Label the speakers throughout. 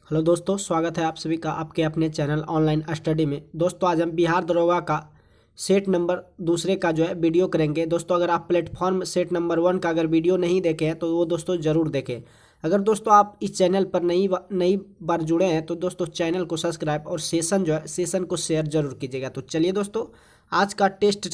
Speaker 1: Hello दोस्तों, स्वागत है आप सभी का आपके अपने चैनल ऑनलाइन स्टडी में। दोस्तों आज हम बिहार दरोगा का सेट नंबर दूसरे का जो है वीडियो करेंगे। दोस्तों अगर आप प्लेटफॉर्म सेट नंबर 1 का अगर वीडियो नहीं देखे हैं तो वो दोस्तों ज़रूर देखें। अगर दोस्तों आप इस चैनल पर नई बार जुड़े हैं तो दोस्तों चैनल को सब्सक्राइब और सेशन को शेयर जरूर कीजिएगा। तो चलिए दोस्तों, आज का टेस्ट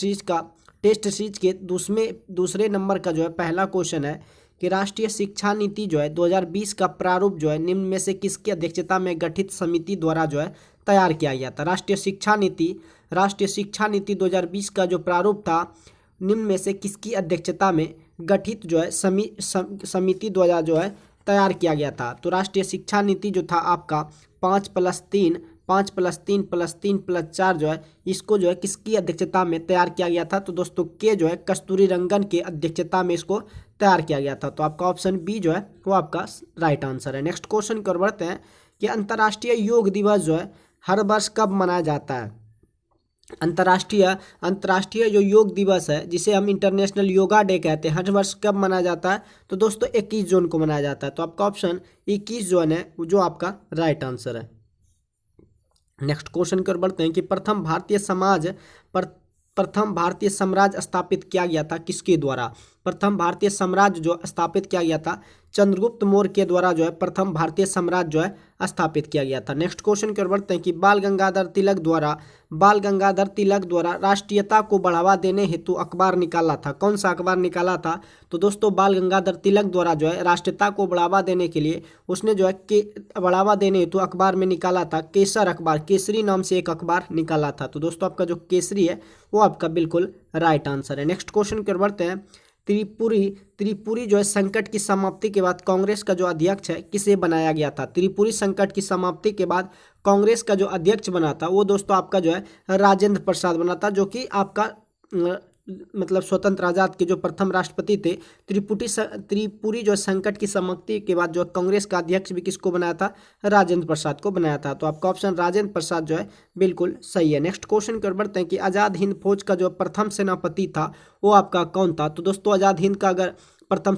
Speaker 1: सीरीज के दूसरे नंबर का जो है पहला क्वेश्चन है कि राष्ट्रीय शिक्षा नीति जो है 2020 का प्रारूप जो है निम्न में से किसकी अध्यक्षता में गठित समिति द्वारा जो है तैयार किया गया था। राष्ट्रीय शिक्षा नीति 2020 का जो प्रारूप था निम्न में से किसकी अध्यक्षता में गठित जो है समिति द्वारा जो है तैयार किया गया था। तो राष्ट्रीय शिक्षा नीति जो था आपका 5+3+3+3+4 जो है इसको जो है किसकी अध्यक्षता में तैयार किया गया था। तो दोस्तों के जो है कस्तूरी रंगन के अध्यक्षता में इसको तैयार किया गया था। तो आपका ऑप्शन बी जो है वो आपका राइट आंसर है। नेक्स्ट क्वेश्चन की ओर बढ़ते हैं कि अंतर्राष्ट्रीय योग दिवस जो है हर वर्ष कब मनाया जाता है। अंतर्राष्ट्रीय जो योग दिवस है जिसे हम इंटरनेशनल योगा डे कहते हैं, हर वर्ष कब मनाया जाता है। तो दोस्तों 21 जून को मनाया जाता है। तो आपका ऑप्शन 21 जून है जो आपका राइट आंसर है। नेक्स्ट क्वेश्चन की ओर बढ़ते हैं कि प्रथम भारतीय साम्राज्य स्थापित किया गया था किसके द्वारा। प्रथम भारतीय साम्राज्य जो स्थापित किया गया था चंद्रगुप्त मौर्य के द्वारा जो है प्रथम भारतीय साम्राज्य जो है स्थापित किया गया था। नेक्स्ट क्वेश्चन की ओर बढ़ते हैं कि बाल गंगाधर तिलक द्वारा राष्ट्रीयता को बढ़ावा देने हेतु अखबार निकाला था। कौन सा अखबार निकाला था। तो दोस्तों बाल गंगाधर तिलक द्वारा जो है राष्ट्रीयता को बढ़ावा देने के लिए उसने जो है बढ़ावा देने हेतु अखबार में निकाला था केसर अखबार, केसरी नाम से एक अखबार निकाला था। तो दोस्तों आपका जो केसरी है वो आपका बिल्कुल राइट आंसर है। नेक्स्ट क्वेश्चन की ओर बढ़ते हैं त्रिपुरी जो है संकट की समाप्ति के बाद कांग्रेस का जो अध्यक्ष है किसे बनाया गया था। त्रिपुरी संकट की समाप्ति के बाद कांग्रेस का जो अध्यक्ष बना था वो दोस्तों आपका जो है राजेंद्र प्रसाद बना था, जो कि आपका मतलब स्वतंत्र आजाद के जो प्रथम राष्ट्रपति थे। त्रिपुरी जो संकट की समाप्ति के बाद जो कांग्रेस का अध्यक्ष भी किसको बनाया था, राजेंद्र प्रसाद को बनाया था। तो आपका ऑप्शन राजेंद्र प्रसाद जो है बिल्कुल सही है। नेक्स्ट क्वेश्चन की ओर बढ़ते हैं कि आजाद हिंद फौज का जो प्रथम सेनापति था वो आपका कौन था। तो दोस्तों आजाद हिंद का अगर प्रथम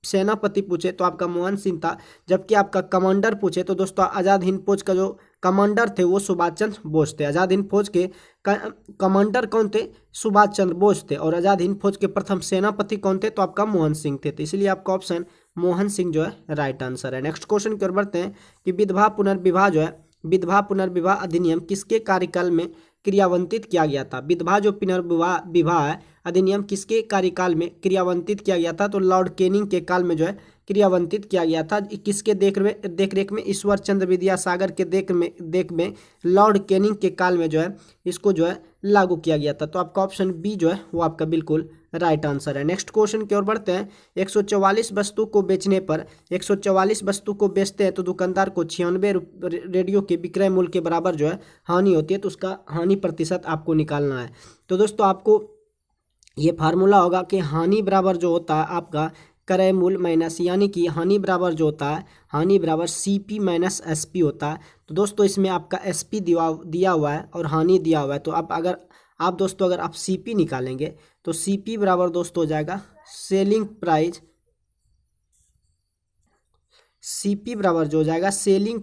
Speaker 1: सेनापति पूछे तो आपका मोहन सिंह था, जबकि आपका कमांडर पूछे तो दोस्तों आजाद हिंद फौज का जो कमांडर थे वो सुभाष चंद्र बोस थे। आजाद हिंद फौज के कमांडर कौन थे, सुभाष चंद्र बोस थे। और आजाद हिंद फौज के प्रथम सेनापति कौन थे, तो आपका मोहन सिंह थे। तो इसलिए आपका ऑप्शन मोहन सिंह जो है राइट आंसर है। नेक्स्ट क्वेश्चन की ओर बढ़ते हैं कि विधवा पुनर्विवाह अधिनियम किसके कार्यकाल में क्रियान्वित किया गया था। विधवा जो पुनर्विवाह है अधिनियम किसके कार्यकाल में क्रियान्वित किया गया था। तो लॉर्ड कैनिंग के काल में जो है क्रियान्वित किया गया था। किसके देखरेख में, ईश्वर चंद्र विद्यासागर के देख में लॉर्ड कैनिंग के काल में जो है इसको जो है लागू किया गया था। तो आपका ऑप्शन बी जो है वो आपका बिल्कुल राइट आंसर है। नेक्स्ट क्वेश्चन की ओर बढ़ते हैं 144 वस्तु को बेचते हैं तो दुकानदार को 96 रेडियो के विक्रय मूल्य के बराबर जो है हानि होती है। तो उसका हानि प्रतिशत आपको निकालना है। तो दोस्तों आपको ये फार्मूला होगा कि हानि बराबर जो होता है आपका क्रय मूल्य माइनस, यानी कि हानि बराबर जो होता है हानि बराबर CP माइनस SP होता है। तो दोस्तों इसमें आपका SP दिया हुआ है और हानि दिया हुआ है। तो अब अगर आप CP निकालेंगे तो CP बराबर दोस्तों हो जाएगा CP बराबर जो हो जाएगा सेलिंग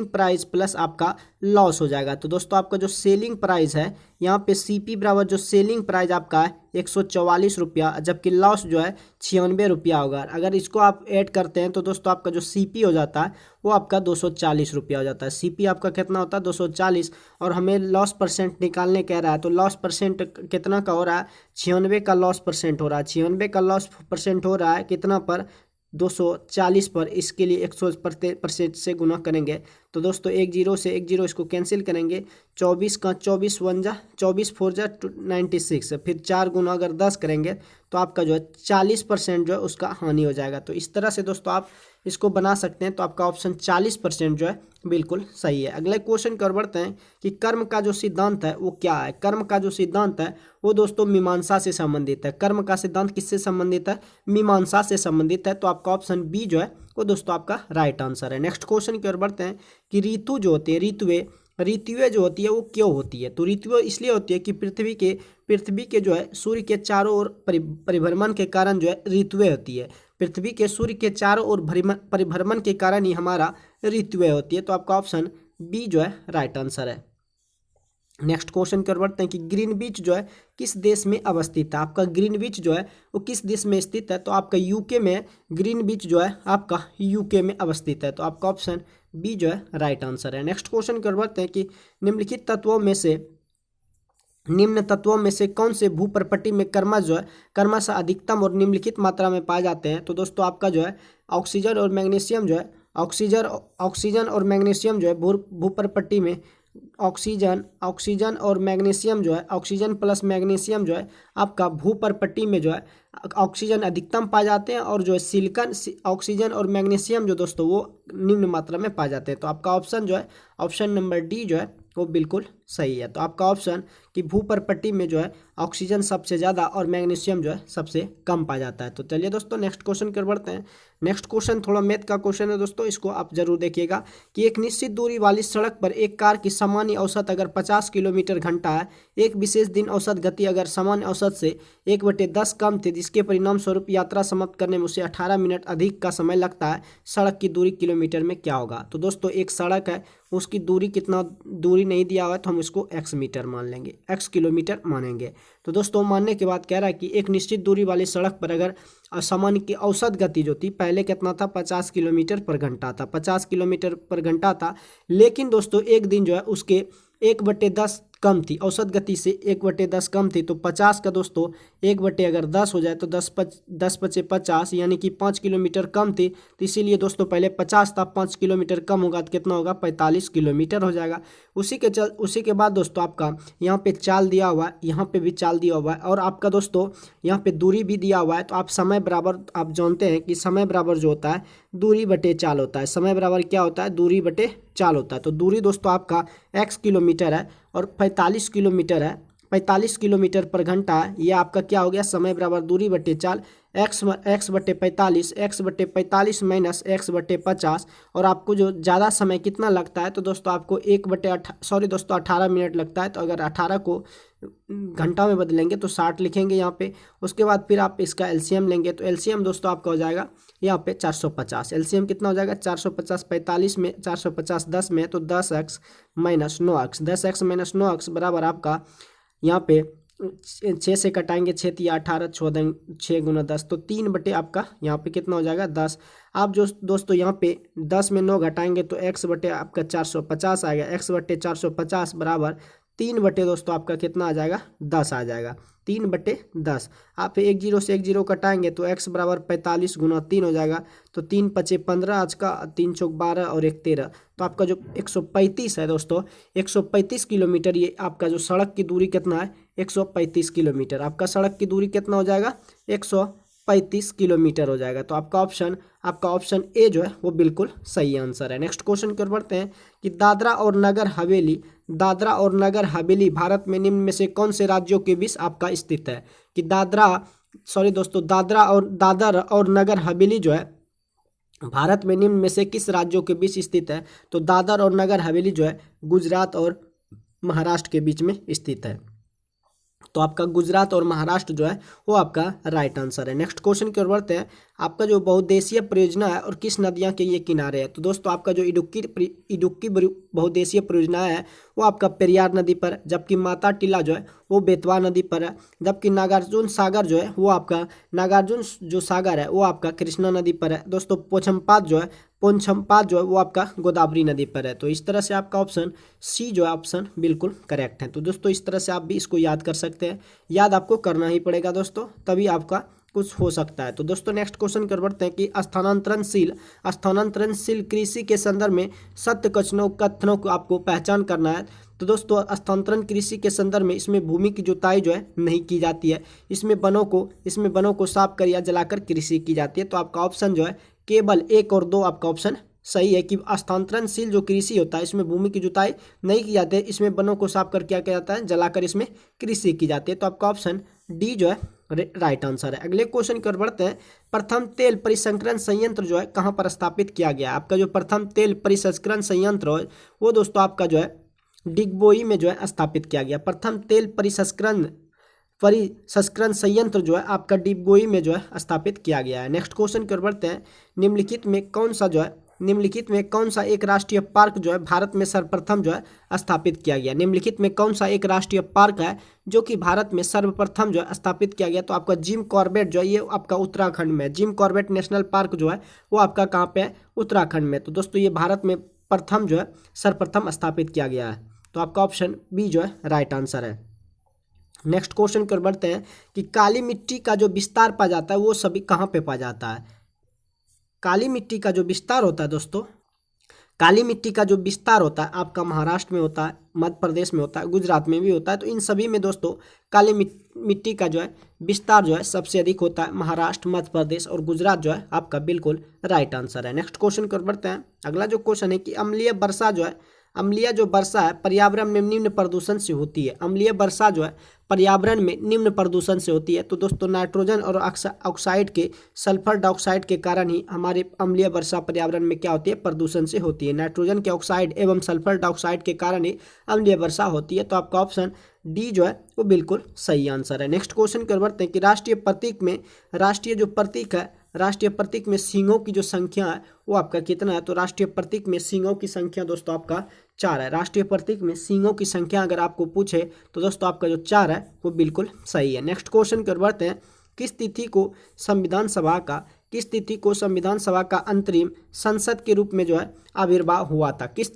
Speaker 1: प्राइस प्लस आपका लॉस हो जाएगा। तो दोस्तों आपका जो सेलिंग प्राइस है यहाँ पे CP बराबर जो सेलिंग प्राइस आपका है 144 रुपया, जबकि लॉस जो है 96 रुपया होगा। अगर इसको आप ऐड करते हैं तो दोस्तों आपका जो CP हो जाता है वो आपका 240 रुपया हो जाता है। CP आपका कितना होता है 240, और हमें लॉस परसेंट निकालने कह रहा है। तो लॉस परसेंट कितना का हो रहा है, 96 का लॉस परसेंट हो रहा है। 96 का लॉस परसेंट हो रहा है कितना पर, 240 पर। इसके लिए 100% से गुना करेंगे तो दोस्तों एक जीरो से एक जीरो इसको कैंसिल करेंगे। 24 का 24 वन जा 24 4 जा 96, फिर 4 गुना अगर 10 करेंगे तो आपका जो है 40% जो है उसका हानि हो जाएगा। तो इस तरह से दोस्तों आप इसको बना सकते हैं। तो आपका ऑप्शन 40% जो है बिल्कुल सही है। अगले क्वेश्चन की ओर बढ़ते हैं कि कर्म का जो सिद्धांत है वो क्या है। कर्म का जो सिद्धांत है वो दोस्तों मीमांसा से संबंधित है। कर्म का सिद्धांत किससे संबंधित है, मीमांसा से संबंधित है। तो आपका ऑप्शन बी जो है वो दोस्तों आपका राइट आंसर है। नेक्स्ट क्वेश्चन की ओर बढ़ते हैं कि ऋतु जो होती है ऋतुएं जो होती है वो क्यों होती है। तो ऋतुएं इसलिए होती है कि पृथ्वी के जो है सूर्य के चारों ओर परिभ्रमण के कारण जो है ऋतुएं होती है। पृथ्वी के सूर्य के चारों ओर परिभ्रमण के कारण ही हमारा ऋतुएं होती है। तो आपका ऑप्शन बी जो है राइट आंसर है। नेक्स्ट क्वेश्चन की ओर बढ़ते हैं कि ग्रीनविच जो है किस देश में अवस्थित है। आपका ग्रीनविच जो है वो किस देश में स्थित है, तो आपका यूके में ग्रीनविच जो है आपका यूके में अवस्थित है। तो आपका ऑप्शन बी जो है राइट आंसर है। नेक्स्ट क्वेश्चन की ओर बढ़ते हैं कि निम्न तत्वों में से कौन से भूप्रपट्टी में क्रमशः अधिकतम और निम्नलिखित मात्रा में पाए जाते हैं। तो दोस्तों आपका जो है ऑक्सीजन और मैग्नीशियम जो है ऑक्सीजन और मैग्नीशियम जो है भूप्रपट्टी में ऑक्सीजन और मैग्नीशियम जो है ऑक्सीजन प्लस मैग्नीशियम जो है आपका भूप्रपट्टी में जो है ऑक्सीजन अधिकतम पाए जाते हैं, और जो है सिलिकॉन ऑक्सीजन और मैग्नीशियम जो दोस्तों वो निम्न मात्रा में पाए जाते हैं। तो आपका ऑप्शन जो है ऑप्शन नंबर डी जो है वो बिल्कुल सही है। तो आपका ऑप्शन कि भूप्रपट्टी में जो है ऑक्सीजन सबसे ज़्यादा और मैग्नीशियम जो है सबसे कम पाया जाता है। तो चलिए दोस्तों नेक्स्ट क्वेश्चन कर बढ़ते हैं। नेक्स्ट क्वेश्चन थोड़ा मैथ का क्वेश्चन है दोस्तों, इसको आप जरूर देखिएगा कि एक निश्चित दूरी वाली सड़क पर एक कार की सामान्य औसत अगर 50 किलोमीटर घंटा है, एक विशेष दिन औसत गति अगर सामान्य औसत से 1/10 कम थी, जिसके परिणाम स्वरूप यात्रा समाप्त करने में उसे 18 मिनट अधिक का समय लगता है, सड़क की दूरी किलोमीटर में क्या होगा। तो दोस्तों एक सड़क है, उसकी दूरी कितना दूरी नहीं दिया हुआ है, तो हम इसको एक्स मीटर मान लेंगे, एक्स किलोमीटर मानेंगे। तो दोस्तों मानने के बाद कह रहा है कि एक निश्चित दूरी वाली सड़क पर अगर सामान्य की औसत गति जो थी पहले कितना था 50 किलोमीटर पर घंटा था, 50 किलोमीटर पर घंटा था, लेकिन दोस्तों एक दिन जो है उसके 1/10 कम थी, औसत गति से 1/10 कम थी। तो 50 का दोस्तों 1 अगर 10 हो जाए तो 10 × 50 यानी कि 5 किलोमीटर कम थी। तो इसीलिए दोस्तों पहले 50 था, 5 किलोमीटर कम होगा तो कितना होगा 45 किलोमीटर हो जाएगा। उसी के बाद दोस्तों आपका यहाँ पे चाल दिया हुआ है, यहाँ पे भी चाल दिया हुआ है, और आपका दोस्तों यहाँ पे दूरी भी दिया हुआ है। तो आप समय बराबर आप जानते हैं कि समय बराबर जो होता है दूरी बटे चाल होता है। समय बराबर क्या होता है दूरी बटे चाल होता है। तो दूरी दोस्तों आपका x किलोमीटर है और 45 किलोमीटर है, 45 किलोमीटर पर घंटा है। ये आपका क्या हो गया समय बराबर दूरी बटे चाल x बटे 45 माइनस x बटे 50। और आपको जो ज़्यादा समय कितना लगता है, तो दोस्तों आपको 18 मिनट लगता है। तो अगर 18 को घंटा में बदलेंगे तो 60 लिखेंगे यहाँ पे। उसके बाद फिर आप इसका एलसीएम लेंगे, तो एलसीएम दोस्तों आपका हो जाएगा यहाँ पे 450। एलसीएम कितना हो जाएगा 450, 45 में 450 10 में, तो 10x minus 9x, 10x minus 9x बराबर आपका यहाँ पे 6 से कटाएंगे 6 × 18, 6 × 10, तो 3 आपका यहाँ पे कितना हो जाएगा 10। आप जो दोस्तों यहाँ पे 10 में 9 घटाएंगे तो x बटे आपका 450 आएगा, x बटे 450 बराबर 3 दोस्तों आपका कितना आ जाएगा 10 आ जाएगा, 3/10। आप 1 0 से 1 0 कटाएंगे तो x बराबर 45 × 3 हो जाएगा, तो 3 × 5 = 15, आज का 3 × 12 और 1 13। तो आपका जो 135 है दोस्तों 135 किलोमीटर, ये आपका जो सड़क की दूरी कितना है 135 किलोमीटर। आपका सड़क की दूरी कितना हो जाएगा 135 किलोमीटर हो जाएगा। तो आपका ऑप्शन ए जो है वो बिल्कुल सही आंसर है। नेक्स्ट क्वेश्चन की ओर बढ़ते हैं कि दादरा और नगर हवेली भारत में निम्न में से कौन से राज्यों के बीच आपका स्थित है। कि दादरा और नगर हवेली जो है भारत में निम्न में से किस राज्यों के बीच स्थित है। तो दादर और नगर हवेली जो है गुजरात और महाराष्ट्र के बीच में स्थित है। तो आपका गुजरात और महाराष्ट्र जो है वो आपका राइट आंसर है। नेक्स्ट क्वेश्चन की ओर बढ़ते हैं। आपका जो बहुउद्देशीय परियोजना है और किस नदियां के ये किनारे है। तो दोस्तों आपका जो इडुक्की बहुउद्देशीय परियोजना है वो आपका पेरियार नदी पर, जबकि माता टीला जो है वो बेतवा नदी पर है, जबकि नागार्जुन सागर जो है वो आपका कृष्णा नदी पर है। दोस्तों पोचमपात जो है वो आपका गोदावरी नदी पर है। तो इस तरह से आपका ऑप्शन सी जो है ऑप्शन बिल्कुल करेक्ट है। तो दोस्तों इस तरह से आप भी इसको याद कर सकते हैं, याद आपको करना ही पड़ेगा दोस्तों, तभी आपका कुछ हो सकता है। तो दोस्तों नेक्स्ट क्वेश्चन कर बढ़ते हैं कि स्थानांतरणशील कृषि के संदर्भ में सत्य कथनों को आपको पहचान करना है। तो दोस्तों स्थानांतरण कृषि के संदर्भ में इसमें भूमि की जुताई जो है नहीं की जाती है, इसमें वनों को साफ कर या जलाकर कृषि की जाती है। तो आपका ऑप्शन जो है केवल 1 और 2 आपका ऑप्शन सही है कि स्थानांतरणशील जो कृषि होता है इसमें भूमि की जुताई नहीं की जाती है, इसमें वनों को साफ कर क्या किया जाता है जलाकर इसमें कृषि की जाती है। तो आपका ऑप्शन डी जो है राइट आंसर है। अगले क्वेश्चन की ओर बढ़ते हैं। प्रथम तेल परिसंस्करण संयंत्र जो है कहाँ पर स्थापित किया गया। आपका जो प्रथम तेल परिसंस्करण संयंत्र है वो दोस्तों आपका जो है डिगबोई में जो है स्थापित किया गया। प्रथम तेल परिसंस्करण संयंत्र जो है आपका डिगबोई में जो है स्थापित किया गया है। नेक्स्ट क्वेश्चन की ओर बढ़ते हैं। निम्नलिखित में कौन सा एक राष्ट्रीय पार्क जो है भारत में सर्वप्रथम जो है स्थापित किया गया। निम्नलिखित में कौन सा एक राष्ट्रीय पार्क है जो कि भारत में सर्वप्रथम जो है स्थापित किया गया। तो आपका जिम कॉर्बेट जो है ये आपका उत्तराखंड में, जिम कॉर्बेट नेशनल पार्क जो है वो आपका कहाँ पे है, उत्तराखंड में। तो दोस्तों ये भारत में प्रथम जो है सर्वप्रथम स्थापित किया गया है। तो आपका ऑप्शन बी जो है राइट आंसर है। नेक्स्ट क्वेश्चन की ओर बढ़ते हैं कि काली मिट्टी का जो विस्तार पाया जाता है वो सभी कहाँ पे पाया जाता है। काली मिट्टी का जो विस्तार होता है दोस्तों, काली मिट्टी का जो विस्तार होता है आपका महाराष्ट्र में होता है, मध्य प्रदेश में होता है, गुजरात में भी होता है। तो इन सभी में दोस्तों काली मिट्टी का जो है विस्तार जो है सबसे अधिक होता है महाराष्ट्र, मध्य प्रदेश और गुजरात जो है आपका बिल्कुल राइट आंसर है। नेक्स्ट क्वेश्चन की ओर बढ़ते हैं। अगला जो क्वेश्चन है कि अम्लीय वर्षा है पर्यावरण में निम्न प्रदूषण से होती है। अम्लीय वर्षा जो है पर्यावरण में निम्न प्रदूषण से होती है। तो दोस्तों नाइट्रोजन और ऑक्साइड के, सल्फर डाइऑक्साइड के कारण ही हमारे अम्लीय वर्षा पर्यावरण में क्या होती है, प्रदूषण से होती है। नाइट्रोजन के ऑक्साइड एवं सल्फर डाइऑक्साइड के कारण ही अम्लीय वर्षा होती है। तो आपका ऑप्शन डी जो है वो बिल्कुल सही आंसर है। नेक्स्ट क्वेश्चन की ओर बढ़ते हैं कि राष्ट्रीय प्रतीक में सींगों की जो संख्या है वो आपका कितना है। तो राष्ट्रीय प्रतीक में सींगों की संख्या दोस्तों आपका 4 है। राष्ट्रीय प्रतीक में सींगों की संख्या अगर आपको पूछे तो दोस्तों आपका जो 4 है वो बिल्कुल सही है। नेक्स्ट क्वेश्चन की ओर बढ़ते हैं। किस तिथि को संविधान सभा का अंतरिम संसद के रूप में जो है आविर्भाव हुआ था। किस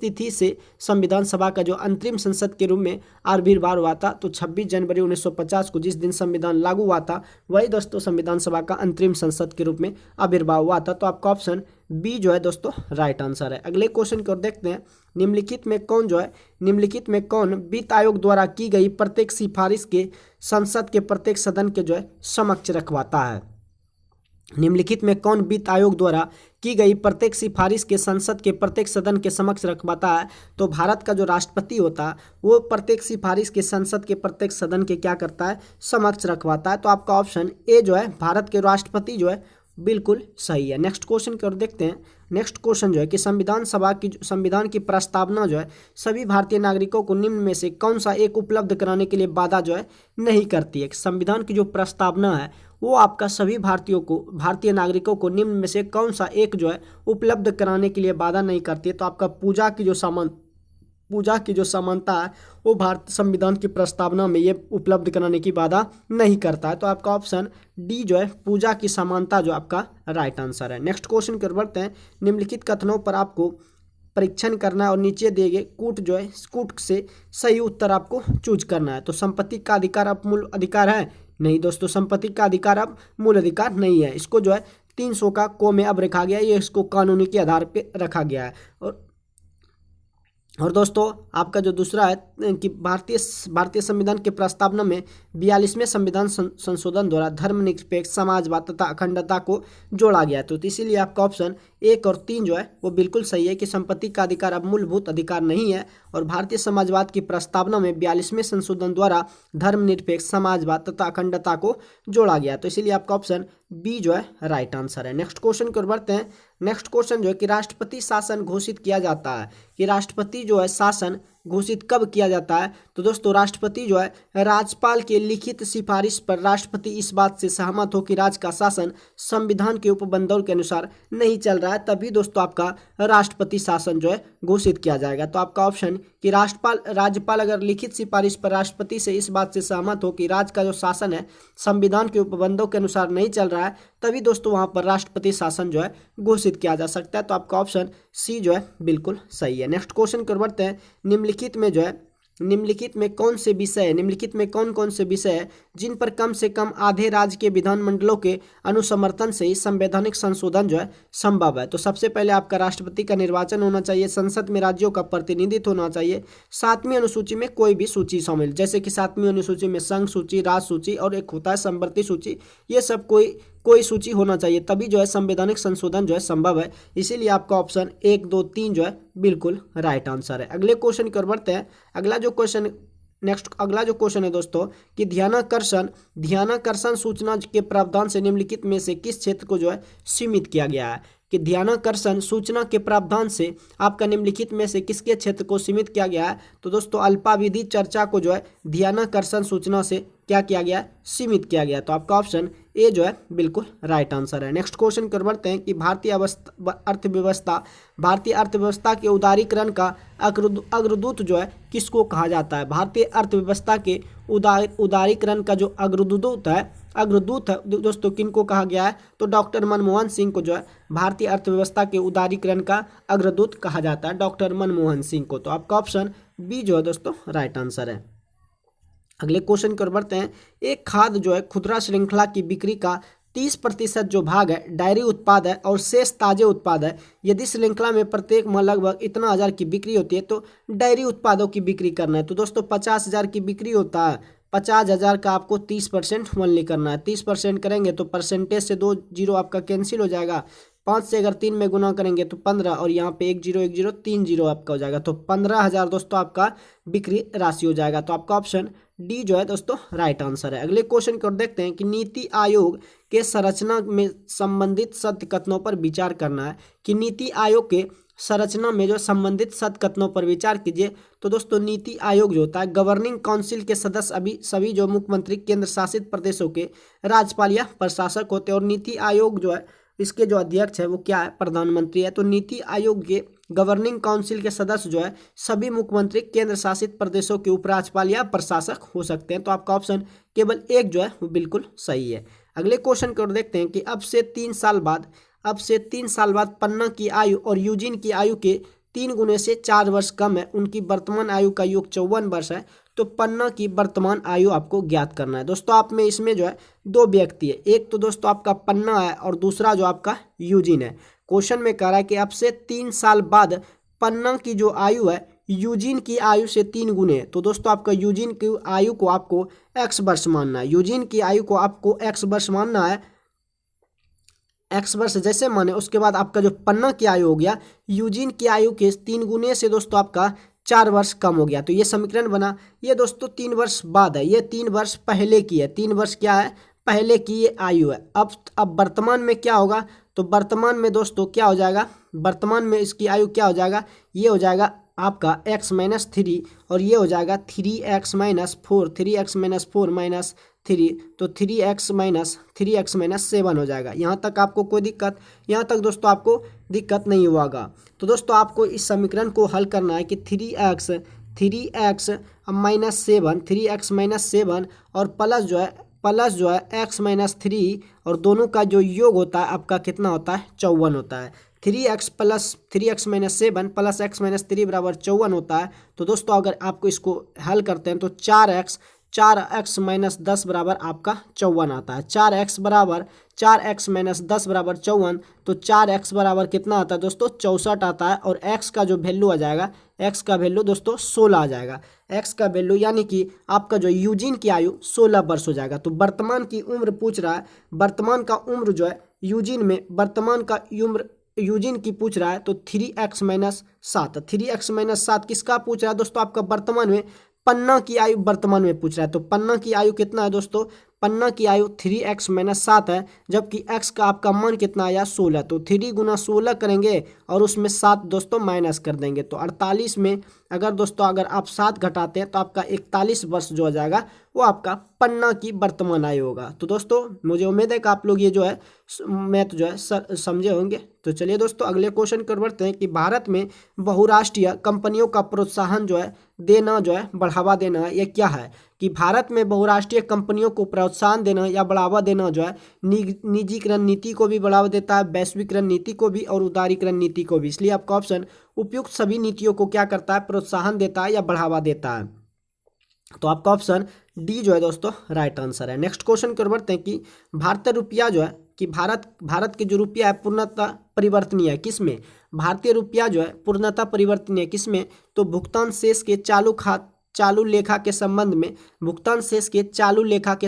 Speaker 1: तिथि से संविधान सभा का जो अंतरिम संसद के रूप में आविर्भाव हुआ था। तो 26 जनवरी 1950 को जिस दिन संविधान लागू हुआ था वही दोस्तों संविधान सभा का अंतरिम संसद के रूप में आविर्भाव हुआ था। तो आपका ऑप्शन बी जो है दोस्तों राइट आंसर है। अगले क्वेश्चन को देखते हैं। निम्नलिखित में कौन वित्त आयोग द्वारा की गई प्रत्येक सिफारिश के संसद के प्रत्येक सदन के जो है समक्ष रखवाता है। निम्नलिखित में कौन वित्त आयोग द्वारा की गई प्रत्येक सिफारिश के संसद के प्रत्येक सदन के समक्ष रखवाता है। तो भारत का जो राष्ट्रपति होता है वो प्रत्येक सिफारिश के संसद के प्रत्येक सदन के क्या करता है, समक्ष रखवाता है। तो आपका ऑप्शन ए जो है भारत के राष्ट्रपति जो है बिल्कुल सही है। नेक्स्ट क्वेश्चन की ओर देखते हैं। नेक्स्ट क्वेश्चन जो है कि संविधान की प्रस्तावना जो है सभी भारतीय नागरिकों को निम्न में से कौन सा एक उपलब्ध कराने के लिए वादा जो है नहीं करती है। संविधान की जो प्रस्तावना है वो आपका सभी भारतीय नागरिकों को निम्न में से कौन सा एक जो है उपलब्ध कराने के लिए वादा नहीं करती है। तो आपका पूजा की जो समानता है वो भारत संविधान की प्रस्तावना में ये उपलब्ध कराने की वादा नहीं करता है। तो आपका ऑप्शन डी जो है पूजा की समानता जो आपका राइट आंसर है। नेक्स्ट क्वेश्चन की ओर बढ़ते हैं। निम्नलिखित कथनों पर आपको परीक्षण करना है और नीचे दिए गए कूट से सही उत्तर आपको चूज करना है। तो संपत्ति का अधिकार अब मूल अधिकार है, नहीं दोस्तों, संपत्ति का अधिकार अब मूल अधिकार नहीं है। इसको जो है 300 का को में अब रखा गया है, ये इसको कानूनी के आधार पे रखा गया है। और दोस्तों आपका जो दूसरा है कि भारतीय संविधान के प्रस्तावना में 42वें संविधान संशोधन द्वारा धर्मनिरपेक्ष, समाजवाद तथा अखंडता को जोड़ा गया है। तो इसीलिए आपका ऑप्शन 1 और 3 जो है वो बिल्कुल सही है कि संपत्ति का अधिकार अब मूलभूत अधिकार नहीं है। और भारतीय समाजवाद की प्रस्तावना में 42वें संशोधन द्वारा धर्मनिरपेक्ष, समाजवाद तथा अखंडता को जोड़ा गया। तो इसीलिए आपका ऑप्शन बी जो है राइट आंसर है। नेक्स्ट क्वेश्चन की ओर बढ़ते हैं। नेक्स्ट क्वेश्चन जो है कि राष्ट्रपति शासन घोषित किया जाता है, कि राष्ट्रपति जो है शासन घोषित कब किया जाता है। तो दोस्तों राष्ट्रपति जो है राज्यपाल के लिखित सिफारिश पर राष्ट्रपति इस बात से सहमत हो कि राज्य का शासन संविधान के उपबंधों के अनुसार नहीं चल रहा है, तभी दोस्तों आपका राष्ट्रपति शासन जो है घोषित किया जाएगा। तो आपका ऑप्शन कि राज्यपाल अगर लिखित सिफारिश पर राष्ट्रपति से इस बात से सहमत हो कि राज्य का जो शासन है संविधान के उपबंधों के अनुसार नहीं चल रहा है, तभी दोस्तों वहां पर राष्ट्रपति शासन जो है घोषित किया जा सकता है। तो आपका ऑप्शन सी जो है बिल्कुल सही है। नेक्स्ट क्वेश्चन की ओर बढ़ते हैं। निम्नलिखित में कौन कौन से विषय है जिन पर कम से कम आधे राज्य के विधानमंडलों के अनुसमर्थन से ही संवैधानिक संशोधन जो है संभव है। तो सबसे पहले आपका राष्ट्रपति का निर्वाचन होना चाहिए, संसद में राज्यों का प्रतिनिधित्व होना चाहिए, 7वीं अनुसूची में कोई भी सूची शामिल, जैसे कि 7वीं अनुसूची में संघ सूची, राज्य सूची और एक होता है संवर्ती सूची, ये सब कोई सूची होना चाहिए, तभी जो है संवैधानिक संशोधन जो है संभव है। इसीलिए आपका ऑप्शन 1, 2, 3 जो है बिल्कुल राइट आंसर है। अगले क्वेश्चन की ओर बढ़ते हैं। अगला जो क्वेश्चन है दोस्तों कि ध्यानाकर्षण सूचना के प्रावधान से निम्नलिखित में से किस क्षेत्र को जो है सीमित किया गया है। कि ध्यानाकर्षण सूचना के प्रावधान से आपका निम्नलिखित में से किसके क्षेत्र को सीमित किया गया है? तो दोस्तों अल्पावधि चर्चा को जो है ध्यानाकर्षण सूचना से क्या किया गया है? सीमित किया गया। तो आपका ऑप्शन ए जो है बिल्कुल राइट आंसर है। नेक्स्ट क्वेश्चन कर बढ़ते हैं कि भारतीय अर्थव्यवस्था के उदारीकरण का अग्रदूत जो है किसको कहा जाता है? भारतीय अर्थव्यवस्था के उदारीकरण का जो अग्रदूत है दोस्तों किनको कहा गया है? तो डॉक्टर मनमोहन सिंह को जो है भारतीय अर्थव्यवस्था के उदारीकरण का अग्रदूत कहा जाता है, डॉक्टर मनमोहन सिंह को। तो आपका ऑप्शन बी जो है दोस्तों राइट आंसर है। अगले क्वेश्चन की ओर बढ़ते हैं। एक खाद्य जो है खुदरा श्रृंखला की बिक्री का 30% जो भाग है डायरी उत्पाद है और शेष ताजे उत्पाद है। यदि श्रृंखला में प्रत्येक माह लगभग इतना हज़ार की बिक्री होती है तो डायरी उत्पादों की बिक्री करना है। तो दोस्तों 50,000 की बिक्री होता है, 50,000 का आपको 30% ओनली करना है। 30% करेंगे तो परसेंटेज से 2 जीरो आपका कैंसिल हो जाएगा। 5 से अगर 3 में गुना करेंगे तो 15 और यहाँ पे 1 जीरो 1 जीरो 3 जीरो आपका हो जाएगा। तो 15,000 दोस्तों आपका बिक्री राशि हो जाएगा। तो आपका ऑप्शन डी जो है दोस्तों राइट आंसर है। अगले क्वेश्चन को देखते हैं कि नीति आयोग के संरचना में संबंधित सत्य कथनों पर विचार करना है। कि नीति आयोग के संरचना में जो संबंधित सत्य कथनों पर विचार कीजिए। तो दोस्तों नीति आयोग जो होता है गवर्निंग काउंसिल के सदस्य अभी सभी जो मुख्यमंत्री केंद्र शासित प्रदेशों के राज्यपाल या प्रशासक होते हैं और नीति आयोग जो है इसके जो अध्यक्ष है वो क्या है? प्रधानमंत्री है। तो नीति आयोग के गवर्निंग काउंसिल के सदस्य जो है सभी मुख्यमंत्री केंद्र शासित प्रदेशों के उपराज्यपाल या प्रशासक हो सकते हैं। तो आपका ऑप्शन केवल एक जो है वो बिल्कुल सही है। अगले क्वेश्चन को देखते हैं कि अब से 3 साल बाद पन्ना की आयु और यूजीन की आयु के 3 गुने से 4 वर्ष कम है। उनकी वर्तमान आयु का योग 54 वर्ष है। तो पन्ना की वर्तमान आयु आपको ज्ञात करना है। दोस्तों आप में इसमें जो है 2 व्यक्ति है, एक तो दोस्तों आपका पन्ना है और दूसरा जो आपका यूजीन है। क्वेश्चन में कह रहा है कि अब से 3 साल बाद पन्ना की जो आयु है यूजीन की आयु से 3 गुने है। तो दोस्तों आपका यूजीन की आयु को आपको x वर्ष मानना है। यूजीन की आयु को आपको x वर्ष मानना है। x वर्ष जैसे माने उसके बाद आपका जो पन्ना की आयु हो गया यूजीन की आयु के 3 गुने से दोस्तों आपका 4 वर्ष कम हो गया। तो ये समीकरण बना। ये दोस्तों 3 वर्ष बाद है, ये 3 वर्ष पहले की है। 3 वर्ष क्या है? पहले की ये आयु है। अब वर्तमान में क्या होगा? तो वर्तमान में दोस्तों क्या हो जाएगा? वर्तमान में इसकी आयु क्या हो जाएगा? ये हो जाएगा आपका x - 3 और ये हो जाएगा 3x - 4, 3x - 4 - 3 तो 3x - 7 हो जाएगा। यहाँ तक आपको कोई दिक्कत? यहाँ तक दोस्तों आपको दिक्कत नहीं होगा। तो दोस्तों आपको इस समीकरण को हल करना है कि 3x - 7 और प्लस जो है x - 3 और दोनों का जो योग होता है आपका कितना होता है? 54 होता है। 3x - 7 प्लस x - 3 बराबर 54 होता है। तो दोस्तों अगर आपको इसको हल करते हैं तो 4x - 10 बराबर आपका 54 आता है। 4x - 10 बराबर 54 तो 4x बराबर कितना आता है दोस्तों? 64 आता है। और x का जो वैल्यू आ जाएगा, x का वैल्यू दोस्तों 16 आ जाएगा। x का वैल्यू यानी कि आपका जो यूजीन की आयु 16 वर्ष हो जाएगा। तो वर्तमान की उम्र पूछ रहा है, वर्तमान का उम्र जो है यूजीन में वर्तमान का उम्र यूजीन की पूछ रहा है। तो 3x - 7 3x - 7 किसका पूछ रहा है दोस्तों? आपका वर्तमान में पन्ना की आयु वर्तमान में पूछ रहा है। तो पन्ना की आयु कितना है दोस्तों? पन्ना की आयु 3x - 7 है, जबकि x का आपका मान कितना आया? 16। तो 3 गुना 16 करेंगे और उसमें 7 दोस्तों माइनस कर देंगे। तो 48 में अगर आप 7 घटाते हैं तो आपका 41 वर्ष जो हो जाएगा वो आपका पन्ना की वर्तमान आयु होगा। तो दोस्तों मुझे उम्मीद है कि आप लोग ये जो है मैथ जो है समझे होंगे। तो चलिए दोस्तों अगले क्वेश्चन कर बढ़ते हैं कि भारत में बहुराष्ट्रीय कंपनियों का प्रोत्साहन जो है देना जो है बढ़ावा देना ये क्या है? कि भारत में बहुराष्ट्रीय कंपनियों को प्रोत्साहन देना या बढ़ावा देना जो है निजीकरण नीति को भी बढ़ावा देता है, वैश्वीकरण नीति को भी और उदारीकरण नीति को भी। इसलिए आपका ऑप्शन उपयुक्त सभी नीतियों को क्या करता है? प्रोत्साहन देता है या बढ़ावा देता है। तो आपका ऑप्शन डी जो है दोस्तों राइट आंसर है। नेक्स्ट क्वेश्चन कर बढ़ते हैं कि भारतीय रुपया जो है कि भारत के जो रुपया है पूर्णतः परिवर्तनीय है किसमें? भारतीय रुपया जो है पूर्णतः परिवर्तनीय है किसमें? तो भुगतान शेष के चालू लेखा के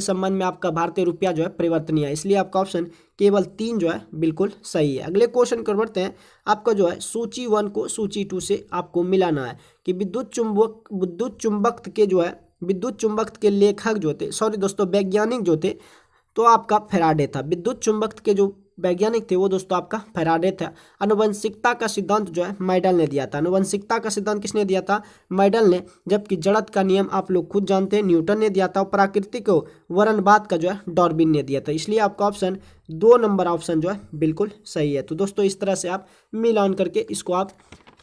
Speaker 1: संबंध में आपका भारतीय रुपया जो है परिवर्तनीय है। इसलिए आपका ऑप्शन केवल 3 जो है बिल्कुल सही है। अगले क्वेश्चन कर बढ़ते हैं। आपका जो है सूची 1 को सूची 2 से आपको मिलाना है कि विद्युत चुंबक के लेखक जो थे, सॉरी दोस्तों वैज्ञानिक जो थे तो आपका फैराडे था। विद्युत चुंबक के जो वैज्ञानिक थे वो दोस्तों आपका फैराडे था। आनुवंशिकता का सिद्धांत जो है मैडल ने दिया था। आनुवंशिकता का सिद्धांत किसने दिया था? मैडल ने। जबकि जड़त्व का नियम आप लोग खुद जानते हैं न्यूटन ने दिया था। और प्राकृतिक वर्णवाद का जो है डार्विन ने दिया था। इसलिए आपका ऑप्शन 2 नंबर ऑप्शन जो है बिल्कुल सही है। तो दोस्तों इस तरह से आप मिलान करके इसको आप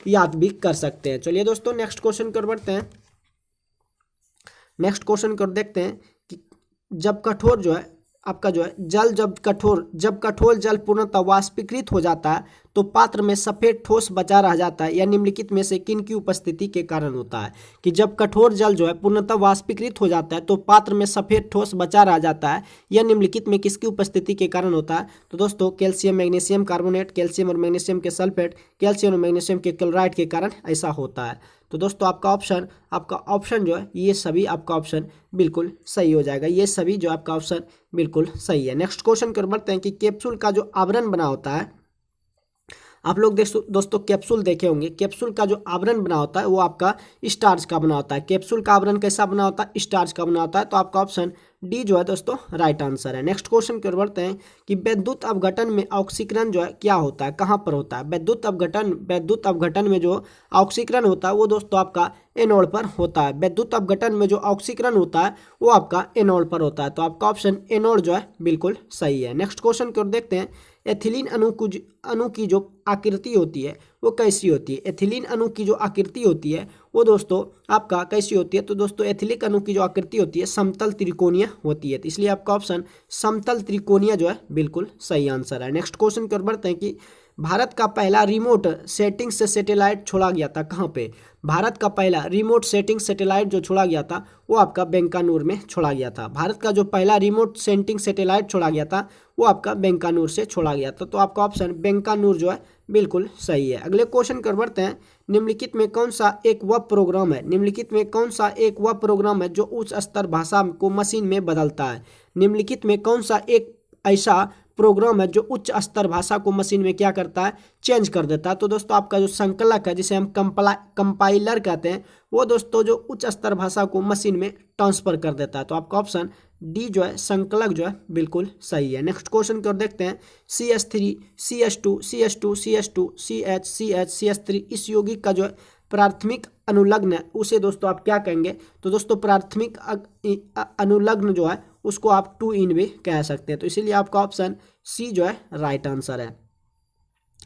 Speaker 1: याद भी कर सकते हैं। चलिए दोस्तों नेक्स्ट क्वेश्चन कर बढ़ते हैं। नेक्स्ट क्वेश्चन कर देखते हैं कि जब कठोर जो है आपका जो है जल जब कठोर जल पूर्णतः वाष्पीकृत हो जाता है तो पात्र में सफेद ठोस बचा रह जाता है। यह निम्नलिखित में से किन की उपस्थिति के कारण होता है? कि जब कठोर जल जो है पूर्णतः वाष्पीकृत हो जाता है तो पात्र में सफेद ठोस बचा रह जाता है। यह निम्नलिखित में किसकी उपस्थिति के कारण होता है? तो दोस्तों कैल्शियम मैग्नीशियम कार्बोनेट, कैल्शियम और मैग्नीशियम के सल्फेट, कैल्शियम और मैग्नीशियम के क्लोराइड के कारण ऐसा होता है। तो दोस्तों आपका ऑप्शन जो है ये सभी आपका ऑप्शन बिल्कुल सही हो जाएगा। ये सभी जो आपका ऑप्शन बिल्कुल सही है। नेक्स्ट क्वेश्चन कर बढ़ते हैं कि कैप्सूल का जो आवरण बना होता है, आप लोग दोस्तों कैप्सूल देखे होंगे। कैप्सूल का जो आवरण बना होता है वो आपका स्टार्च का बना होता है। कैप्सूल का आवरण कैसा बना होता है? स्टार्च का बना होता है। तो आपका ऑप्शन डी जो है दोस्तों राइट आंसर है। नेक्स्ट क्वेश्चन की ओर बढ़ते हैं कि विद्युत अपघटन में ऑक्सीकरण जो है क्या होता है, कहाँ पर होता है? विद्युत अपघटन में जो ऑक्सीकरण होता है वो दोस्तों आपका एनोड पर होता है। विद्युत अपघटन में जो ऑक्सीकरण होता है वो आपका एनोड पर होता है। तो आपका ऑप्शन एनोड जो है बिल्कुल सही है। नेक्स्ट क्वेश्चन की ओर देखते हैं। एथिलीन अणु की जो आकृति होती है वो कैसी होती है? एथिलीन अणु की जो आकृति होती है वो दोस्तों आपका कैसी होती है? तो दोस्तों एथिलिक अणु की जो आकृति होती है समतल त्रिकोणीय होती है। तो इसलिए आपका ऑप्शन समतल त्रिकोणीय जो है बिल्कुल सही आंसर है। नेक्स्ट क्वेश्चन की ओर बढ़ते हैं कि भारत का पहला रिमोट सेटिंग से सैटेलाइट छोड़ा गया था कहाँ पे? भारत का पहला रिमोट सेटिंग सैटेलाइट जो छोड़ा गया था वो आपका बेंकानूर में छोड़ा गया था। भारत का जो पहला रिमोट सेटिंग सैटेलाइट छोड़ा गया था वो आपका बेंकानूर से छोड़ा गया था। तो आपका ऑप्शन बेंकानूर जो है बिल्कुल सही है। अगले क्वेश्चन कर बढ़ते हैं। निम्नलिखित में कौन सा एक वह प्रोग्राम है जो उच्च स्तर भाषा को मशीन में बदलता है? निम्नलिखित में कौन सा एक ऐसा प्रोग्राम है जो उच्च स्तर भाषा को मशीन में क्या करता है? चेंज कर देता है। तो दोस्तों आपका जो संकलक है जिसे हम कंपाइलर कहते हैं वो दोस्तों जो उच्च स्तर भाषा को मशीन में ट्रांसफर कर देता है। तो आपका ऑप्शन डी जो है संकलक जो है बिल्कुल सही है। नेक्स्ट क्वेश्चन की ओर देखते हैं। CH3 CH2 CH2 CH2 CH CH CH3 इस यौगिक का जो है प्राथमिक अनुलग्न है उसे दोस्तों आप क्या कहेंगे? तो दोस्तों प्राथमिक अनुलग्न जो है उसको आप 2 भी कह सकते हैं। तो इसीलिए आपका ऑप्शन सी जो है राइट आंसर है।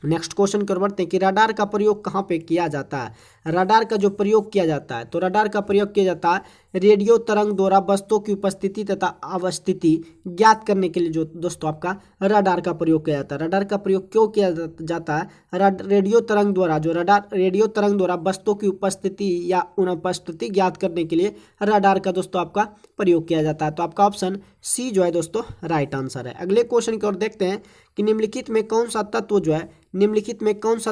Speaker 1: नेक्स्ट क्वेश्चन कर बढ़ते हैं कि रडार का प्रयोग कहाँ पे किया जाता है? रडार का जो प्रयोग किया जाता है तो रडार का प्रयोग किया जाता है रेडियो तरंग द्वारा वस्तुओं की उपस्थिति तथा अवस्थिति ज्ञात करने के लिए जो दोस्तों आपका रडार का प्रयोग किया जाता है। रडार का प्रयोग क्यों किया जाता है? रेडियो तरंग द्वारा वस्तुओं की उपस्थिति या अनुपस्थिति ज्ञात करने के लिए रडार का दोस्तों आपका प्रयोग किया जाता है। तो आपका ऑप्शन सी जो है दोस्तों राइट आंसर है। अगले क्वेश्चन की ओर देखते हैं कि निम्नलिखित में कौन सा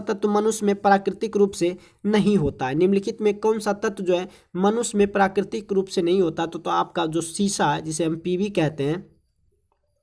Speaker 1: तत्व मनुष्य में प्राकृतिक रूप से नहीं होता है? निम्नलिखित में कौन सा तत्व जो है मनुष्य में प्राकृतिक रूप से नहीं होता? तो आपका जो शीशा है जिसे हम पीवी कहते हैं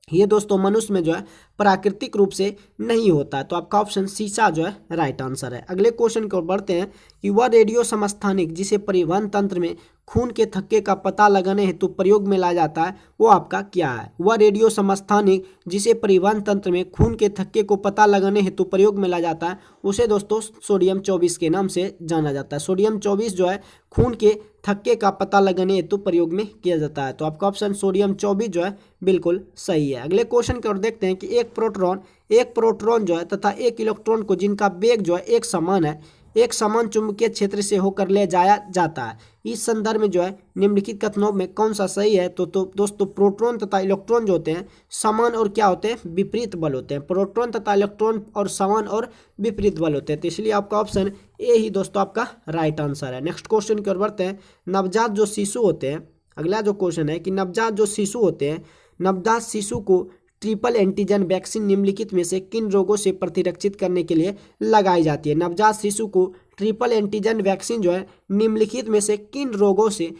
Speaker 1: ये दोस्तों मनुष्य में जो है प्राकृतिक रूप से नहीं होता है। तो आपका ऑप्शन शीशा जो है राइट आंसर है। अगले क्वेश्चन की ओर बढ़ते हैं कि वह रेडियो समस्थानिक जिसे परिवहन तंत्र में खून के थक्के का पता लगाने हेतु प्रयोग में लाया जाता है वो आपका क्या है? वह रेडियो समस्थानिक जिसे परिवहन तंत्र में खून के थक्के को पता लगाने हेतु प्रयोग में लाया जाता है उसे दोस्तों सोडियम 24 के नाम से जाना जाता है। सोडियम 24 जो है खून के थक्के का पता लगाने हेतु प्रयोग में किया जाता है। तो आपका ऑप्शन सोडियम 24 जो है बिल्कुल सही है। अगले क्वेश्चन की ओर देखते हैं कि एक प्रोटॉन जो है तथा एक इलेक्ट्रॉन को जिनका वेग जो है एक समान है एक समान चुंबकीय क्षेत्र से होकर ले जाया जाता है। इस संदर्भ में जो है निम्नलिखित कथनों में कौन सा सही है? तो दोस्तों प्रोटॉन तथा इलेक्ट्रॉन जो होते हैं समान और क्या होते हैं? विपरीत बल होते हैं। प्रोटॉन तथा इलेक्ट्रॉन और समान और विपरीत बल होते हैं। तो इसलिए आपका ऑप्शन ए ही दोस्तों आपका राइट आंसर है। नेक्स्ट क्वेश्चन की ओर बढ़ते हैं। नवजात जो शिशु होते हैं, अगला जो क्वेश्चन है कि नवजात जो शिशु होते हैं, नवजात शिशु को ट्रिपल एंटीजन वैक्सीन निम्नलिखित में से किन रोगों से प्रतिरक्षित करने के लिए लगाई जाती है? नवजात शिशु को ट्रिपल एंटीजन वैक्सीन जो है निम्नलिखित में से किन रोगों से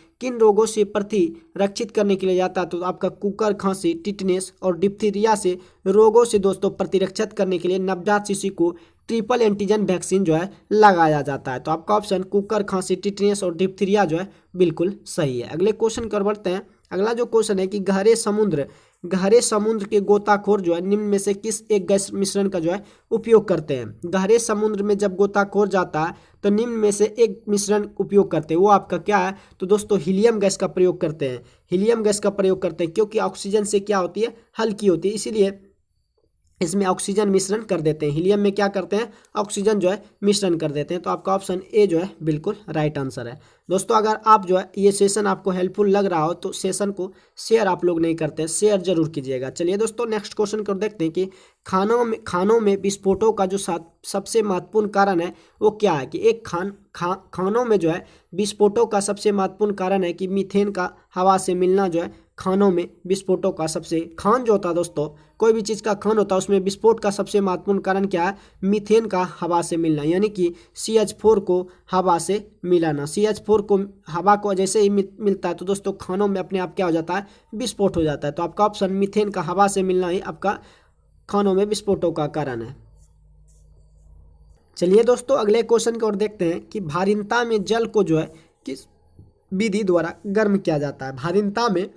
Speaker 1: प्रतिरक्षित करने के लिए जाता है? तो आपका कुकर खांसी, टिटनेस और डिप्थीरिया से रोगों से दोस्तों प्रतिरक्षित करने के लिए नवजात शिशु को ट्रिपल एंटीजन वैक्सीन जो है लगाया जाता है। तो आपका ऑप्शन कुकर खांसी, टिटनेस और डिप्थीरिया जो है बिल्कुल सही है। अगले क्वेश्चन कर बढ़ते हैं। अगला जो क्वेश्चन है कि गहरे समुद्र गहरे समुद्र के गोताखोर जो है निम्न में से किस एक गैस मिश्रण का जो है उपयोग करते हैं। गहरे समुद्र में जब गोताखोर जाता है तो निम्न में से एक मिश्रण उपयोग करते हैं, वो आपका क्या है? तो दोस्तों हीलियम गैस का प्रयोग करते हैं। हीलियम गैस का प्रयोग करते हैं क्योंकि ऑक्सीजन से क्या होती है? हल्की होती है, इसीलिए इसमें ऑक्सीजन मिश्रण कर देते हैं। हीलियम में क्या करते हैं? ऑक्सीजन जो है मिश्रण कर देते हैं। तो आपका ऑप्शन ए जो है बिल्कुल राइट आंसर है। दोस्तों अगर आप जो है ये सेशन आपको हेल्पफुल लग रहा हो तो सेशन को शेयर आप लोग नहीं करते, शेयर जरूर कीजिएगा। चलिए दोस्तों नेक्स्ट क्वेश्चन को देखते हैं कि खानों में विस्फोटों का जो सबसे महत्वपूर्ण कारण है वो क्या है? कि एक खानों में जो है विस्फोटों का सबसे महत्वपूर्ण कारण है कि मीथेन का हवा से मिलना जो है खानों में विस्फोटों का सबसे खान जो होता है दोस्तों, कोई भी चीज़ का खान होता है उसमें विस्फोट का सबसे महत्वपूर्ण कारण क्या है? मीथेन का हवा से मिलना, यानी कि CH4 को हवा से मिलाना। CH4 को हवा को जैसे ही मिलता है तो दोस्तों खानों में अपने आप क्या हो जाता है? विस्फोट हो जाता है। तो आपका ऑप्शन मीथेन का हवा से मिलना ही आपका खानों में विस्फोटों का कारण है। चलिए दोस्तों अगले क्वेश्चन की ओर देखते हैं कि भारीनता में जल को जो है किस विधि द्वारा गर्म किया जाता है? भारीनता में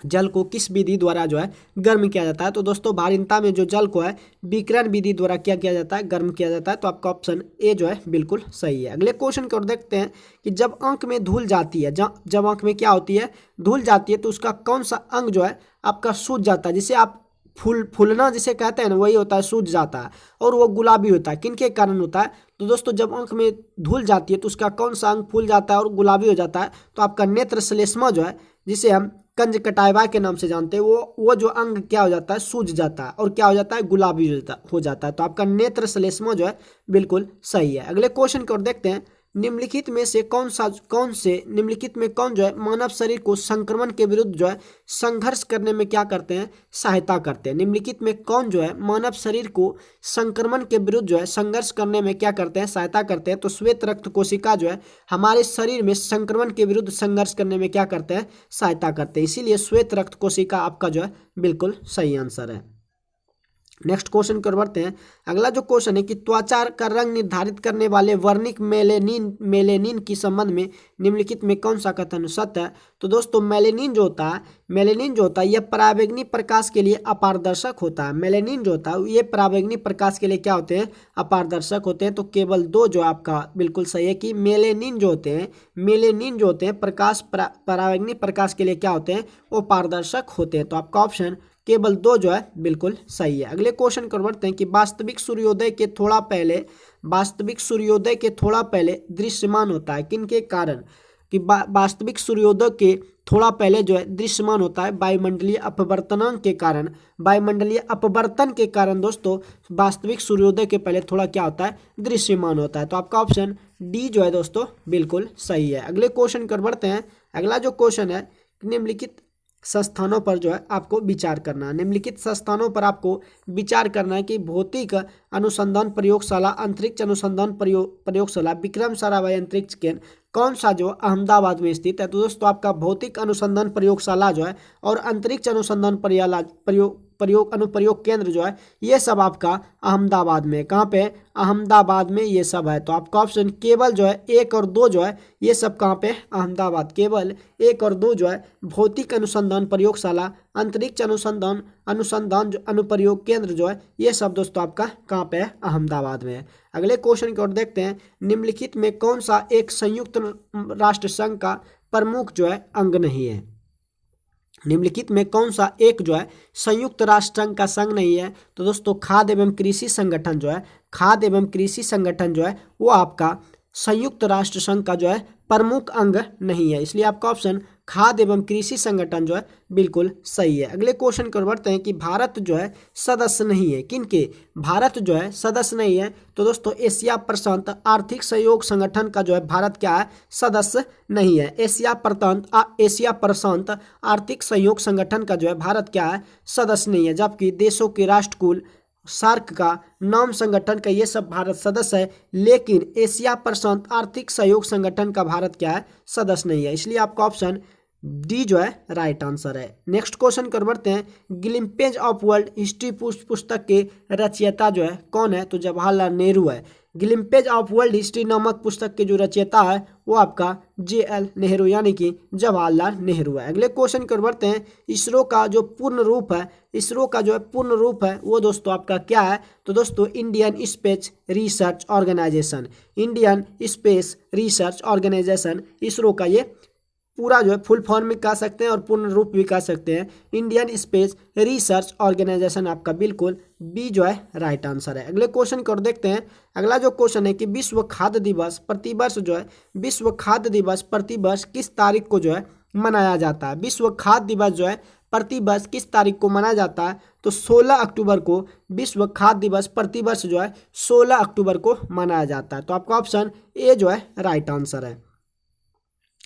Speaker 1: जल को किस विधि द्वारा जो है गर्म किया जाता है? तो दोस्तों भारीनता में जो जल को है विकिरण विधि द्वारा क्या किया जाता है? गर्म किया जाता है। तो आपका ऑप्शन ए जो है बिल्कुल सही है। अगले क्वेश्चन की ओर देखते हैं कि जब अंक में धूल जाती है, जब अंक में क्या होती है? धूल जाती है, तो उसका कौन सा अंग जो है आपका सूज जाता है? जिसे आप फूलना जिसे कहते हैं ना, वही होता है सूज जाता है, और वो गुलाबी होता है। किन के कारण होता है? तो दोस्तों जब अंक में धूल जाती है तो उसका कौन सा अंग फूल जाता है और गुलाबी हो जाता है? तो आपका नेत्र श्लेष्मा जो है, जिसे हम कंजक्टाइवा के नाम से जानते हैं, वो जो अंग क्या हो जाता है? सूज जाता है और क्या हो जाता है? गुलाबी हो जाता है। तो आपका नेत्र श्लेष्मा जो है बिल्कुल सही है। अगले क्वेश्चन की ओर देखते हैं, निम्नलिखित में से निम्नलिखित में कौन जो है मानव शरीर को संक्रमण के विरुद्ध जो है संघर्ष करने में क्या करते हैं? सहायता करते हैं। निम्नलिखित में कौन जो है मानव शरीर को संक्रमण के विरुद्ध जो है संघर्ष करने में क्या करते हैं? सहायता करते हैं। तो श्वेत रक्त कोशिका जो है हमारे शरीर में संक्रमण के विरुद्ध संघर्ष करने में क्या करते हैं? सहायता करते हैं, इसीलिए श्वेत रक्त कोशिका आपका जो है बिल्कुल सही आंसर है। नेक्स्ट क्वेश्चन कर बढ़ते हैं। अगला जो क्वेश्चन है कि त्वचा का रंग निर्धारित करने वाले वर्णिक मेलेनिन की संबंध में निम्नलिखित में कौन सा कथन सत्य है? तो दोस्तों मेलेनिन जो होता है यह पराबैंगनी प्रकाश के लिए अपारदर्शक होता है। मेलेनिन जो होता है ये पराबैंगनी प्रकाश के लिए क्या होते हैं? अपारदर्शक होते हैं। तो केवल दो जो आपका बिल्कुल सही है कि मेलेनिन जो होते हैं पराबैंगनी प्रकाश के लिए क्या होते हैं? वो पारदर्शक होते हैं। तो आपका ऑप्शन केवल दो जो है बिल्कुल सही है। अगले क्वेश्चन को बढ़ते हैं कि वास्तविक सूर्योदय के थोड़ा पहले दृश्यमान होता है किनके कारण? कि वास्तविक सूर्योदय के थोड़ा पहले जो है दृश्यमान होता है वायुमंडलीय अपवर्तनांक के कारण। वायुमंडलीय अपवर्तन के कारण दोस्तों वास्तविक सूर्योदय के पहले थोड़ा क्या होता है? दृश्यमान होता है। तो आपका ऑप्शन डी जो है दोस्तों बिल्कुल सही है। अगले क्वेश्चन कर बढ़ते हैं। अगला जो क्वेश्चन है निम्नलिखित संस्थानों पर जो है आपको विचार करना है। निम्नलिखित संस्थानों पर आपको विचार करना है कि भौतिक अनुसंधान प्रयोगशाला, अंतरिक्ष अनुसंधान प्रयोगशाला, विक्रम साराभाई अंतरिक्ष केंद्र कौन सा जो अहमदाबाद में स्थित है? तो दोस्तों आपका भौतिक अनुसंधान प्रयोगशाला जो है और अंतरिक्ष अनुसंधान अनुप्रयोग केंद्र जो है ये सब आपका अहमदाबाद में। कहाँ पे? अहमदाबाद में ये सब है। तो आपका ऑप्शन केवल जो है 1 और 2 जो है ये सब कहाँ पे? अहमदाबाद। केवल 1 और 2 जो है भौतिक अनुसंधान प्रयोगशाला, अंतरिक्ष अनुसंधान अनुप्रयोग केंद्र जो है ये सब दोस्तों आपका कहाँ पे है? अहमदाबाद में है। अगले क्वेश्चन की ओर देखते हैं। निम्नलिखित में कौन सा एक संयुक्त राष्ट्र संघ का प्रमुख जो है अंग नहीं है? निम्नलिखित में कौन सा एक जो है संयुक्त राष्ट्र संघ का संघ नहीं है? तो दोस्तों खाद्य एवं कृषि संगठन जो है वो आपका संयुक्त राष्ट्र संघ का जो है प्रमुख अंग नहीं है, इसलिए आपका ऑप्शन खाद्य एवं कृषि संगठन जो है बिल्कुल सही है। अगले क्वेश्चन को बढ़ते हैं कि भारत जो है सदस्य नहीं है किनके? भारत जो है सदस्य नहीं है तो दोस्तों एशिया प्रशांत आर्थिक सहयोग संगठन का जो है भारत क्या है? सदस्य नहीं है। एशिया प्रशांत आर्थिक सहयोग संगठन का जो है भारत क्या है? सदस्य नहीं है। जबकि देशों के राष्ट्रकुल, सार्क का नाम संगठन का ये सब भारत सदस्य है, लेकिन एशिया प्रशांत आर्थिक सहयोग संगठन का भारत क्या है? सदस्य नहीं है, इसलिए आपका ऑप्शन डी जो है राइट आंसर है। नेक्स्ट क्वेश्चन कर बढ़ते हैं। ग्लिम्पेज ऑफ वर्ल्ड हिस्ट्री पुस्तक के रचयिता जो है कौन है? तो जवाहरलाल नेहरू है। ग्लिम्पेज ऑफ वर्ल्ड हिस्ट्री नामक पुस्तक के जो रचयिता है वो आपका JL नेहरू यानी कि जवाहरलाल नेहरू है। अगले क्वेश्चन की ओर बढ़ते हैं। इसरो का जो पूर्ण रूप है, इसरो का जो है पूर्ण रूप है वो दोस्तों आपका क्या है? तो दोस्तों Indian space research organisation, Indian space research organisation ISRO का ये पूरा जो है फुल फॉर्म में कह सकते हैं और पूर्ण रूप भी कह सकते हैं, इंडियन स्पेस रिसर्च ऑर्गेनाइजेशन। आपका बिल्कुल बी जो है राइट आंसर है। अगले क्वेश्चन को देखते हैं। अगला जो क्वेश्चन है कि विश्व खाद्य दिवस प्रतिवर्ष जो है, विश्व खाद्य दिवस प्रतिवर्ष किस तारीख को जो है मनाया जाता है? विश्व खाद्य दिवस जो है प्रतिवर्ष किस तारीख को मनाया जाता है? तो 16 अक्टूबर को विश्व खाद्य दिवस प्रतिवर्ष जो है 16 अक्टूबर को मनाया जाता है। तो आपका ऑप्शन ए जो है राइट आंसर है।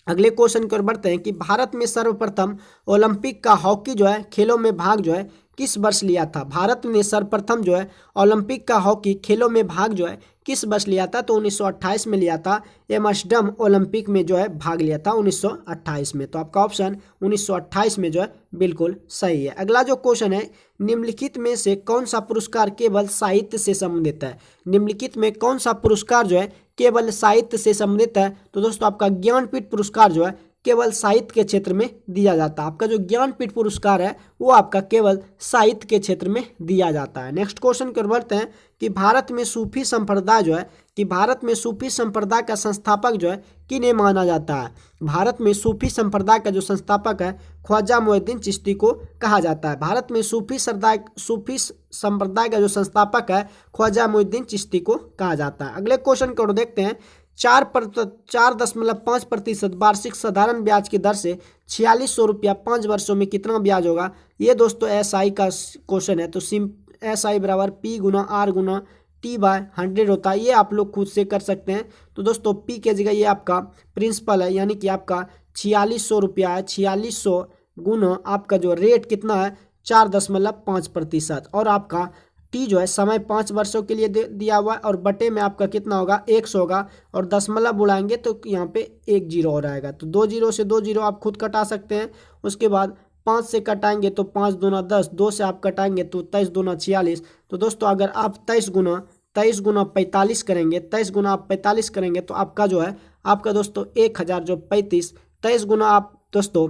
Speaker 1: अगले क्वेश्चन की ओर बढ़ते हैं कि भारत में सर्वप्रथम ओलंपिक का हॉकी जो है खेलों में भाग जो है किस वर्ष लिया था? भारत ने सर्वप्रथम जो है ओलंपिक का हॉकी खेलों में भाग जो है किस वर्ष लिया था? तो 1928 में लिया था। एम्स्टर्डम ओलंपिक में जो है भाग लिया था 1928 में। तो आपका ऑप्शन 1928 में जो है बिल्कुल सही है। अगला जो क्वेश्चन है, निम्नलिखित में से कौन सा पुरस्कार केवल साहित्य से संबंधित है? निम्नलिखित में कौन सा पुरस्कार जो है केवल साहित्य से संबंधित है? तो दोस्तों आपका ज्ञानपीठ पुरस्कार जो है केवल साहित्य के क्षेत्र में दिया जाता है। आपका जो ज्ञानपीठ पुरस्कार है वो आपका केवल साहित्य के क्षेत्र में दिया जाता है। नेक्स्ट क्वेश्चन की ओर बढ़ते हैं कि भारत में सूफी संप्रदाय जो है, कि भारत में सूफी संप्रदाय का संस्थापक जो है किन्हें माना जाता है? भारत में सूफी संप्रदाय का जो संस्थापक है ख्वाजा मोइनुद्दीन चिश्ती को कहा जाता है। भारत में सूफी संप्रदाय का जो संस्थापक है ख्वाजा मोइनुद्दीन चिश्ती को कहा जाता है। अगले क्वेश्चन को देखते हैं। 4.5% वार्षिक साधारण ब्याज की दर से 4600 रुपया 5 वर्षों में कितना ब्याज होगा? ये दोस्तों SI का क्वेश्चन है। तो SI बराबर P गुना R गुना T/100 होता है। ये आप लोग खुद से कर सकते हैं। तो दोस्तों P के जगह ये आपका प्रिंसिपल है, यानी कि आपका 4600 रुपया है। 4600 गुना आपका जो रेट कितना है 4.5% और आपका टी जो है समय 5 वर्षों के लिए दिया हुआ है और बटे में आपका कितना होगा 100 होगा और दशमलव उड़ाएंगे तो यहाँ पे 1 जीरो और आएगा। तो 2 जीरो से 2 जीरो आप खुद कटा सकते हैं। उसके बाद 5 से कटाएंगे तो 5 दूना 10, 2 से आप कटाएंगे तो 23 दूना 46। तो दोस्तों अगर आप 23 गुना 45 करेंगे, 23 गुना आप 45 करेंगे तो आपका जो है आपका दोस्तों 1000 जो 35, 23 गुना आप दोस्तों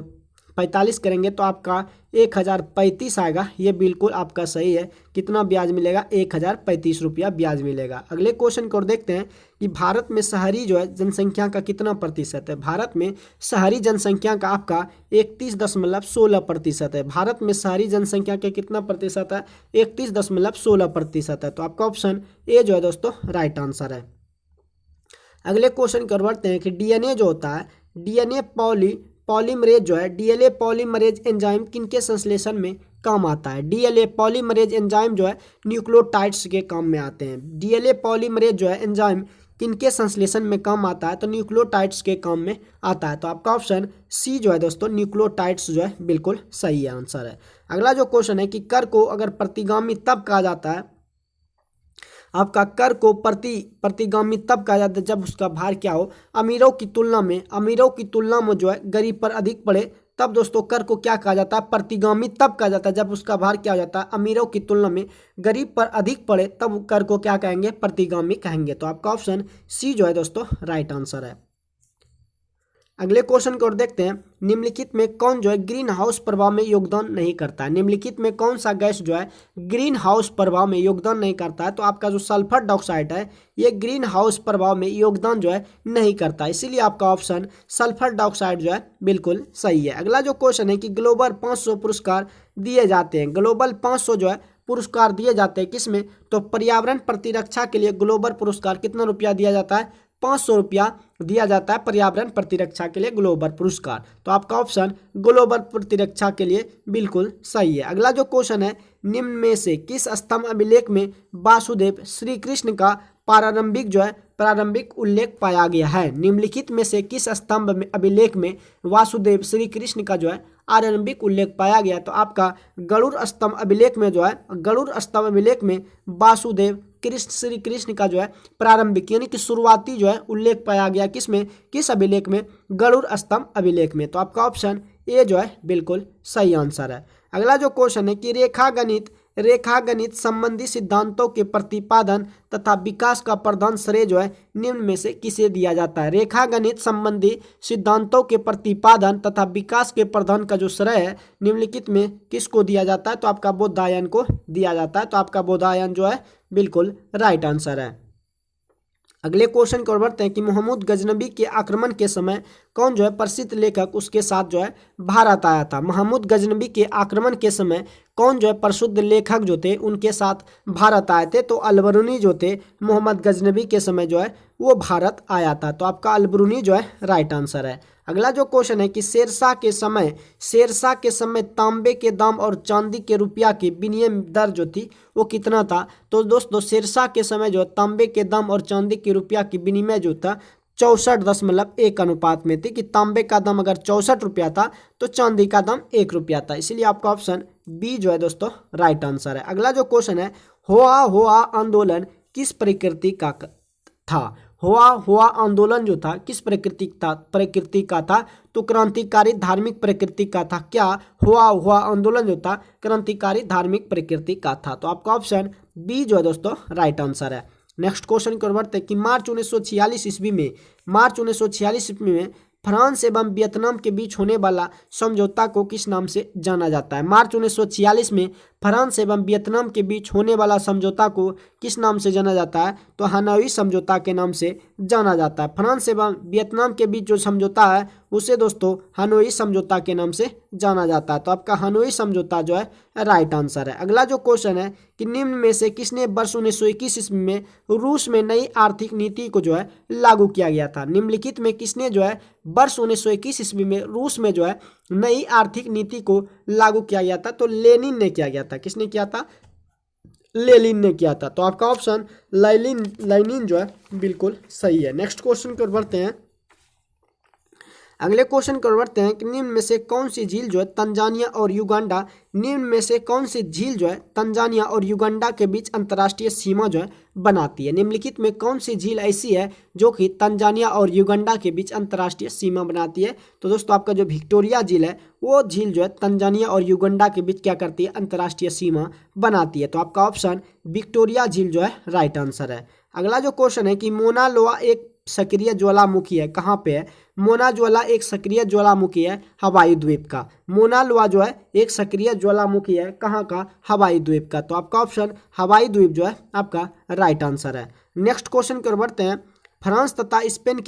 Speaker 1: 45 करेंगे तो आपका 1035 आएगा। ये बिल्कुल आपका सही है। कितना ब्याज मिलेगा? 1035 रुपया ब्याज मिलेगा। अगले क्वेश्चन को देखते हैं कि भारत में शहरी जो है जनसंख्या का कितना प्रतिशत है? भारत में शहरी जनसंख्या का आपका 31.16% है। भारत में शहरी जनसंख्या का कितना प्रतिशत है? 31.16% है। तो आपका ऑप्शन ए जो है दोस्तों राइट आंसर है। अगले क्वेश्चन को बढ़ते हैं कि DNA जो होता है, DNA पॉलीमरेज जो है, DLA पॉलीमरेज एंजाइम किनके संश्लेषण में काम आता है? DLA पॉलीमरेज एंजाइम जो है न्यूक्लियोटाइड्स के काम में आते हैं। DLA पॉलीमरेज जो है एंजाइम किनके संश्लेषण में काम आता है? तो न्यूक्लियोटाइड्स के काम में आता है। तो आपका ऑप्शन सी जो है दोस्तों न्यूक्लियोटाइड्स जो है बिल्कुल सही आंसर है। अगला जो क्वेश्चन है कि कर को अगर प्रतिगामी तब कहा जाता है, आपका कर को प्रतिगामी तब कहा जाता है जब उसका भार क्या हो? अमीरों की तुलना में जो है गरीब पर अधिक पड़े, तब दोस्तों कर को क्या कहा जाता है? प्रतिगामी तब कहा जाता है जब उसका भार क्या हो जाता है? अमीरों की तुलना में गरीब पर अधिक पड़े, तब कर को क्या कहेंगे? प्रतिगामी कहेंगे। तो आपका ऑप्शन सी जो है दोस्तों राइट आंसर है। अगले क्वेश्चन को देखते हैं। निम्नलिखित में कौन जो है ग्रीन हाउस प्रभाव में योगदान नहीं करता है? निम्नलिखित में कौन सा गैस जो है ग्रीन हाउस प्रभाव में योगदान नहीं करता है? तो आपका जो सल्फर डाइऑक्साइड है ये ग्रीन हाउस प्रभाव में योगदान जो है नहीं करता, इसीलिए आपका ऑप्शन सल्फर डाइऑक्साइड जो है बिल्कुल सही है। अगला जो क्वेश्चन है कि ग्लोबल 500 पुरस्कार दिए जाते हैं। ग्लोबल 500 जो है पुरस्कार दिए जाते हैं किसमें? तो पर्यावरण प्रतिरक्षा के लिए ग्लोबल पुरस्कार कितना रुपया दिया जाता है? 500 रुपया दिया जाता है पर्यावरण प्रतिरक्षा के लिए ग्लोबल पुरस्कार। तो आपका ऑप्शन ग्लोबल प्रतिरक्षा के लिए बिल्कुल सही है। अगला जो क्वेश्चन है, निम्न में से किस स्तंभ अभिलेख में वासुदेव श्री कृष्ण का प्रारंभिक उल्लेख पाया गया है? निम्नलिखित में से किस स्तंभ अभिलेख में वासुदेव श्री कृष्ण का जो है आरंभिक उल्लेख पाया गया? तो आपका गरुड़ स्तंभ अभिलेख में जो है, गरुड़ स्तंभ अभिलेख में वासुदेव श्री कृष्ण का जो है प्रारंभिक यानी कि शुरुआती जो है उल्लेख पाया गया किसमें? किस अभिलेख में? गरुड़ स्तंभ अभिलेख में। तो आपका ऑप्शन ए जो है बिल्कुल सही आंसर है। अगला जो क्वेश्चन है कि रेखागणित संबंधी सिद्धांतों के प्रतिपादन तथा विकास का प्रधान श्रेय जो है निम्न में से किसे दिया जाता है। रेखागणित संबंधी सिद्धांतों के प्रतिपादन तथा विकास के प्रधान का जो श्रेय है निम्नलिखित में किसको दिया जाता है, तो आपका बोधायन को दिया जाता है। तो आपका बोधायन जो है बिल्कुल राइट आंसर है। अगले क्वेश्चन की ओर बढ़ते हैं कि महमूद गजनबी के आक्रमण के समय कौन जो है प्रसिद्ध लेखक उसके साथ जो है भारत आया था। महमूद गजनबी के आक्रमण के समय कौन जो है प्रसिद्ध लेखक जो थे उनके साथ भारत आए थे, तो अलबरूनी जो थे मोहम्मद गजनबी के समय जो है वो भारत आया था। तो आपका अलबरूनी जो है राइट आंसर है। अगला जो क्वेश्चन है कि शेरशाह के समय तांबे के दाम और चांदी के रुपया की विनिमय दर जो थी वो कितना था। तो दोस्तों शेरशाह के समय जो तांबे के दाम और चांदी के रुपया की विनिमय जो था 64.1 अनुपात में थी, कि तांबे का दाम अगर 64 रुपया था तो चांदी का दाम 1 रुपया था। इसीलिए आपका ऑप्शन बी जो है दोस्तों राइट आंसर है। अगला जो क्वेश्चन है हुआ आंदोलन किस प्रकृति का था। हुआ आंदोलन जो था किस प्रकृति का था, तो क्रांतिकारी धार्मिक प्रकृति का था। क्या हुआ आंदोलन जो था क्रांतिकारी धार्मिक प्रकृति का था। तो आपका ऑप्शन बी जो है दोस्तों राइट आंसर है। नेक्स्ट क्वेश्चन की ओर बढ़ते हैं कि मार्च 1946 ईस्वी में फ्रांस एवं वियतनाम के बीच होने वाला समझौता को किस नाम से जाना जाता है। मार्च 1946 में फ्रांस एवं वियतनाम के बीच होने वाला समझौता को किस नाम से जाना जाता है, तो हनोई समझौता के नाम से जाना जाता है। फ्रांस एवं वियतनाम के बीच जो समझौता है उसे दोस्तों हनोई समझौता के नाम से जाना जाता है। तो आपका हनोई समझौता जो है राइट आंसर है। अगला जो क्वेश्चन है कि निम्न में से किसने वर्ष 1921 ईस्वी में रूस में नई आर्थिक नीति को जो है लागू किया गया था। निम्नलिखित में किसने जो है वर्ष 1921 ईस्वी में रूस में जो है नई आर्थिक नीति को लागू किया गया था, तो लेनिन ने किया गया था। किसने किया था, लेनिन ने किया था। तो आपका ऑप्शन लेनिन जो है बिल्कुल सही है। नेक्स्ट क्वेश्चन की ओर बढ़ते हैं। अगले क्वेश्चन की ओर बढ़ते हैं कि निम्न में से कौन सी झील जो है तंजानिया और युगांडा के बीच अंतर्राष्ट्रीय सीमा जो है बनाती है। निम्नलिखित में कौन सी झील ऐसी है जो कि तंजानिया और युगांडा के बीच अंतर्राष्ट्रीय सीमा बनाती है। तो दोस्तों आपका जो विक्टोरिया झील है वो झील जो है तंजानिया और युगांडा के बीच क्या करती है, अंतर्राष्ट्रीय सीमा बनाती है। तो आपका ऑप्शन विक्टोरिया झील जो है राइट आंसर है। अगला जो क्वेश्चन है कि मोना लोआ एक सक्रिय ज्वालामुखी है, कहाँ पे है। मोना ज्वाला एक सक्रिय ज्वालामुखी है हवाई द्वीप का। मोना लोआ जो है एक सक्रिय ज्वालामुखी है कहाँ का, हवाई द्वीप का। तो आपका ऑप्शन हवाई द्वीप जो है आपका राइट आंसर है। नेक्स्ट क्वेश्चन की ओर बढ़ते हैं। फ्रांस तथा स्पेन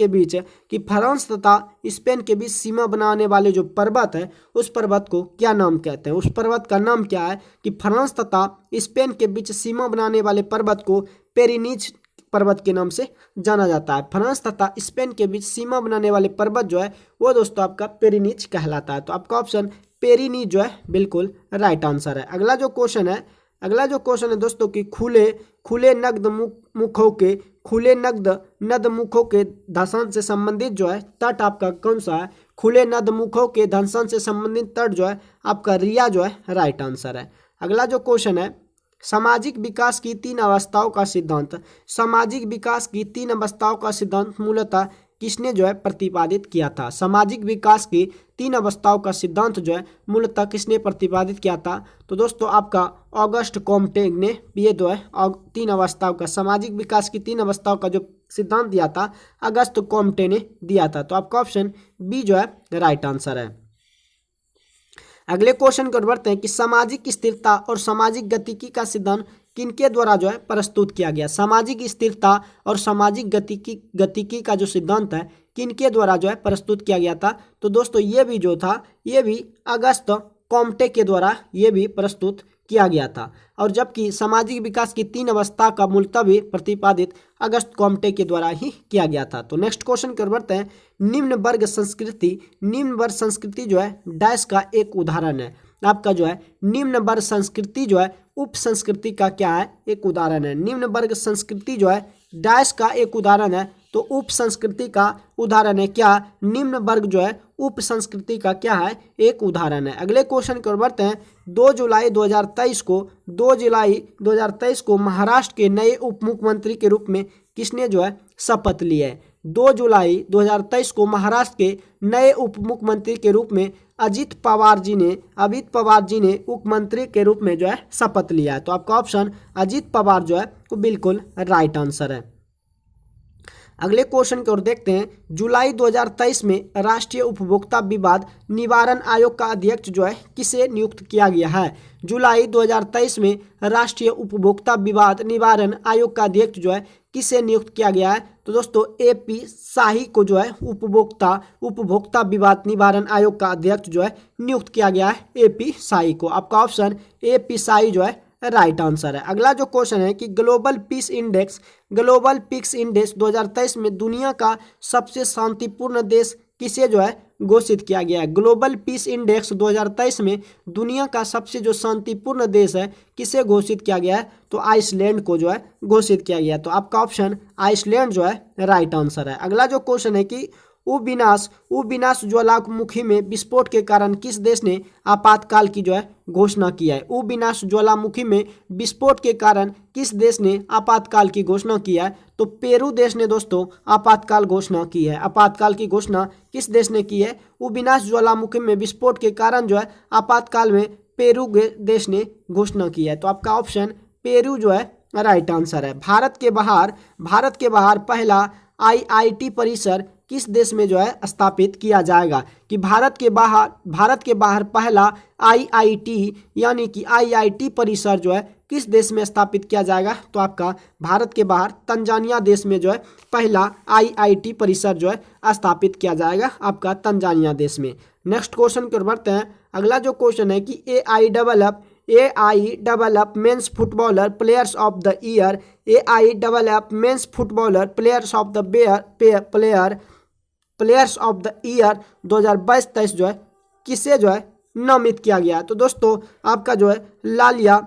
Speaker 1: के बीच सीमा बनाने वाले जो पर्वत है उस पर्वत को क्या नाम कहते हैं। उस पर्वत का नाम क्या है कि फ्रांस तथा स्पेन के बीच सीमा बनाने वाले पर्वत को पेरिनीज पर्वत के नाम से जाना जाता है। फ्रांस तथा स्पेन के बीच सीमा बनाने वाले पर्वत जो है वो दोस्तों आपका पेरिनीज कहलाता है। तो आपका ऑप्शन पेरिनीज जो है बिल्कुल राइट आंसर है। अगला जो क्वेश्चन है दोस्तों कि खुले नग्न मुखों के दर्शन से संबंधित जो है तट आपका कौन सा है। खुले नग्न मुखों के दर्शन से संबंधित तट जो है आपका रिया जो है राइट आंसर है। अगला जो क्वेश्चन है सामाजिक विकास की तीन अवस्थाओं का सिद्धांत मूलतः किसने जो है प्रतिपादित किया था। सामाजिक विकास की तीन अवस्थाओं का सिद्धांत जो है मूलतः किसने प्रतिपादित किया था। तो दोस्तों आपका ऑगस्ट कॉम्टे ने ये जो है सामाजिक विकास की तीन अवस्थाओं का जो सिद्धांत दिया था अगस्त कॉम्टे ने दिया था। तो आपका ऑप्शन बी जो है राइट आंसर है। अगले क्वेश्चन को बढ़ते हैं कि सामाजिक स्थिरता और सामाजिक गतिकी का सिद्धांत किनके द्वारा जो है प्रस्तुत किया गया। सामाजिक स्थिरता और सामाजिक गतिकी का जो सिद्धांत है किनके द्वारा जो है प्रस्तुत किया गया था। तो दोस्तों ये भी जो था ये भी अगस्त कॉम्टे के द्वारा ये भी प्रस्तुत किया गया था, और जबकि सामाजिक विकास की तीन अवस्था का मूलतः भी प्रतिपादित अगस्त कॉम्टे के द्वारा ही किया गया था। तो नेक्स्ट क्वेश्चन की ओर बढ़ते हैं। निम्न वर्ग संस्कृति जो है डैश का एक उदाहरण है। आपका जो है निम्न वर्ग संस्कृति जो है उप संस्कृति का क्या है, एक उदाहरण है। निम्न वर्ग संस्कृति जो है डैश का एक उदाहरण है, तो उप संस्कृति का उदाहरण है क्या, निम्न वर्ग जो है उप संस्कृति का क्या है, एक उदाहरण है। अगले क्वेश्चन की ओर बढ़ते हैं। 2 जुलाई 2023 को महाराष्ट्र के नए उप मुख्यमंत्री के रूप में किसने जो है शपथ ली है। 2 जुलाई 2023 को महाराष्ट्र के नए उप मुख्यमंत्री के रूप में अजित पवार जी ने मुख्यमंत्री के रूप में जो है शपथ लिया है। तो आपका ऑप्शन अजित पवार जो है वो बिल्कुल राइट आंसर है। अगले क्वेश्चन की ओर देखते हैं। जुलाई 2023 में राष्ट्रीय उपभोक्ता विवाद निवारण आयोग का अध्यक्ष जो है किसे नियुक्त किया गया है? जुलाई 2023 में राष्ट्रीय उपभोक्ता विवाद निवारण आयोग का अध्यक्ष जो है किसे नियुक्त किया गया है? तो दोस्तों AP शाही को जो है उपभोक्ता विवाद निवारण आयोग का अध्यक्ष जो है नियुक्त किया गया है AP शाही को। आपका ऑप्शन AP शाही जो है राइट आंसर है। अगला जो क्वेश्चन है कि ग्लोबल पीस इंडेक्स 2023 में दुनिया का सबसे शांतिपूर्ण देश किसे जो है घोषित किया गया है? ग्लोबल पीस इंडेक्स 2023 में दुनिया का सबसे जो शांतिपूर्ण देश है किसे घोषित किया गया है? तो आइसलैंड को जो है घोषित किया गया है। तो आपका ऑप्शन आइसलैंड जो है राइट आंसर है। अगला जो क्वेश्चन है कि उबिनास ज्वालामुखी में विस्फोट के कारण किस देश ने आपातकाल की जो है घोषणा की है? उबिनास ज्वालामुखी में विस्फोट के कारण किस देश ने आपातकाल की घोषणा की है? तो पेरू देश ने दोस्तों आपातकाल घोषणा की है। आपातकाल की घोषणा किस देश ने की है? उबिनास ज्वालामुखी में विस्फोट के कारण जो है आपातकाल में पेरू देश ने घोषणा की है। तो आपका ऑप्शन पेरू जो है राइट आंसर है। भारत के बाहर पहला IIT परिसर किस देश में जो है स्थापित किया जाएगा? कि भारत के बाहर पहला IIT यानी कि IIT परिसर जो है किस देश में स्थापित किया जाएगा? तो आपका भारत के बाहर तंजानिया देश में जो है पहला IIT परिसर जो है स्थापित किया जाएगा आपका तंजानिया देश में। नेक्स्ट क्वेश्चन की ओर बढ़ते हैं। अगला जो क्वेश्चन है कि AI develop men's footballer players of the year AI develop men's footballer players of the year 2022-23 जो है किसे जो है नामित किया गया है? तो दोस्तों आपका जो है लालिया